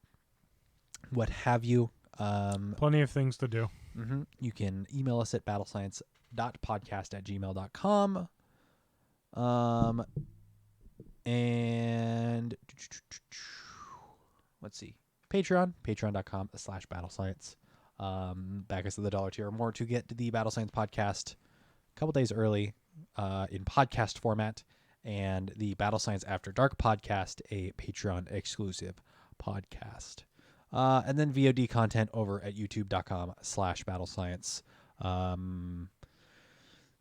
what have you. Plenty of things to do. Mm-hmm. You can email us at battlescience.podcast@gmail.com. And let's see. patreon.com/battlescience. Back us to the $1 tier or more to get the Battle Science podcast a couple days early in podcast format, and the Battle Science After Dark podcast, a Patreon exclusive podcast. And then VOD content over at youtube.com/battlescience.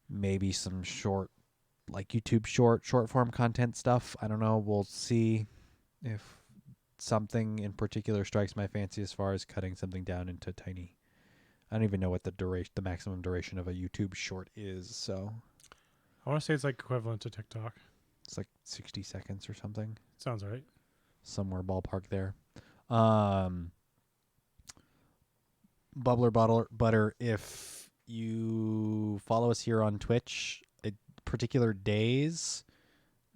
Maybe some short, like YouTube short form content stuff. I don't know. We'll see if something in particular strikes my fancy as far as cutting something down into tiny. I don't even know what the maximum duration of a YouTube short is. So I want to say it's like equivalent to TikTok. It's like 60 seconds or something. Sounds right. Somewhere ballpark there. Bubbler Butter, if you follow us here on Twitch at particular days,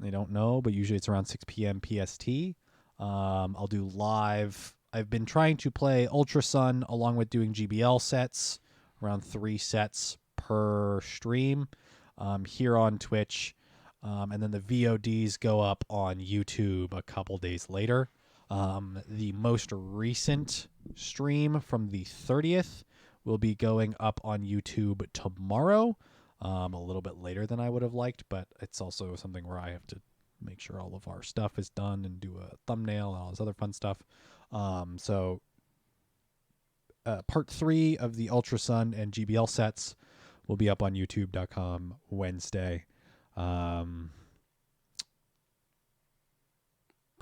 I don't know, but usually it's around 6 p.m. PST. I'll do live. I've been trying to play Ultra Sun along with doing GBL sets, around 3 sets per stream here on Twitch. And then the VODs go up on YouTube a couple days later. The most recent stream from the 30th will be going up on YouTube tomorrow, a little bit later than I would have liked, but it's also something where I have to make sure all of our stuff is done and do a thumbnail and all this other fun stuff. So part 3 of the Ultra Sun and GBL sets will be up on youtube.com Wednesday.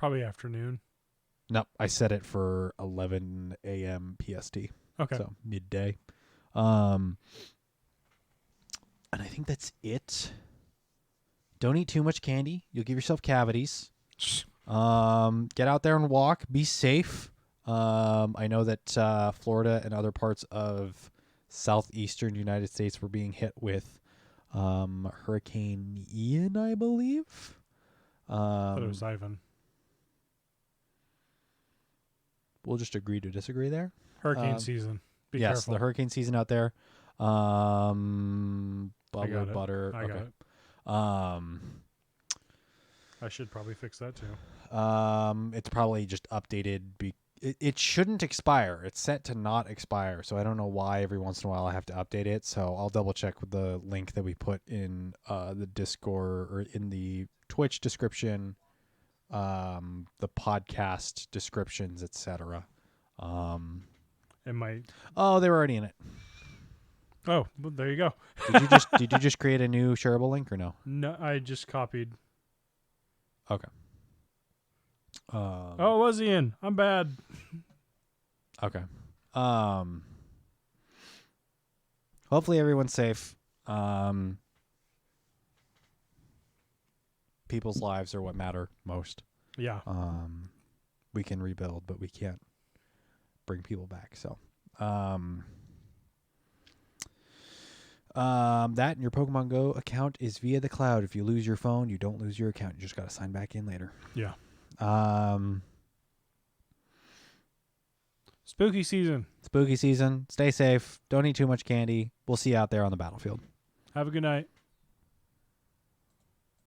Probably afternoon. Nope, I set it for 11 a.m. PST. Okay. So midday. And I think that's it. Don't eat too much candy. You'll give yourself cavities. Get out there and walk. Be safe. I know that Florida and other parts of southeastern United States were being hit with Hurricane Ian, I believe. I thought it was Ivan. We'll just agree to disagree there. Hurricane season. Be yes, careful. the hurricane season out there. Bubble butter. I got okay. it. I should probably fix that too. It's probably just updated. It shouldn't expire. It's set to not expire. So I don't know why every once in a while I have to update it. So I'll double check with the link that we put in the Discord or in the Twitch description, the podcast descriptions, etc. It might. Oh, they were already in it. Oh, well, there you go. Did you just create a new shareable link or no? No, I just copied. Okay. Oh, it was Ian. I'm bad. Okay. Hopefully everyone's safe. People's lives are what matter most. Yeah. We can rebuild, but we can't bring people back. So, that and your Pokemon Go account is via the cloud. If you lose your phone, you don't lose your account. You just got to sign back in later. Yeah. Spooky season. Stay safe. Don't eat too much candy. We'll see you out there on the battlefield. Have a good night.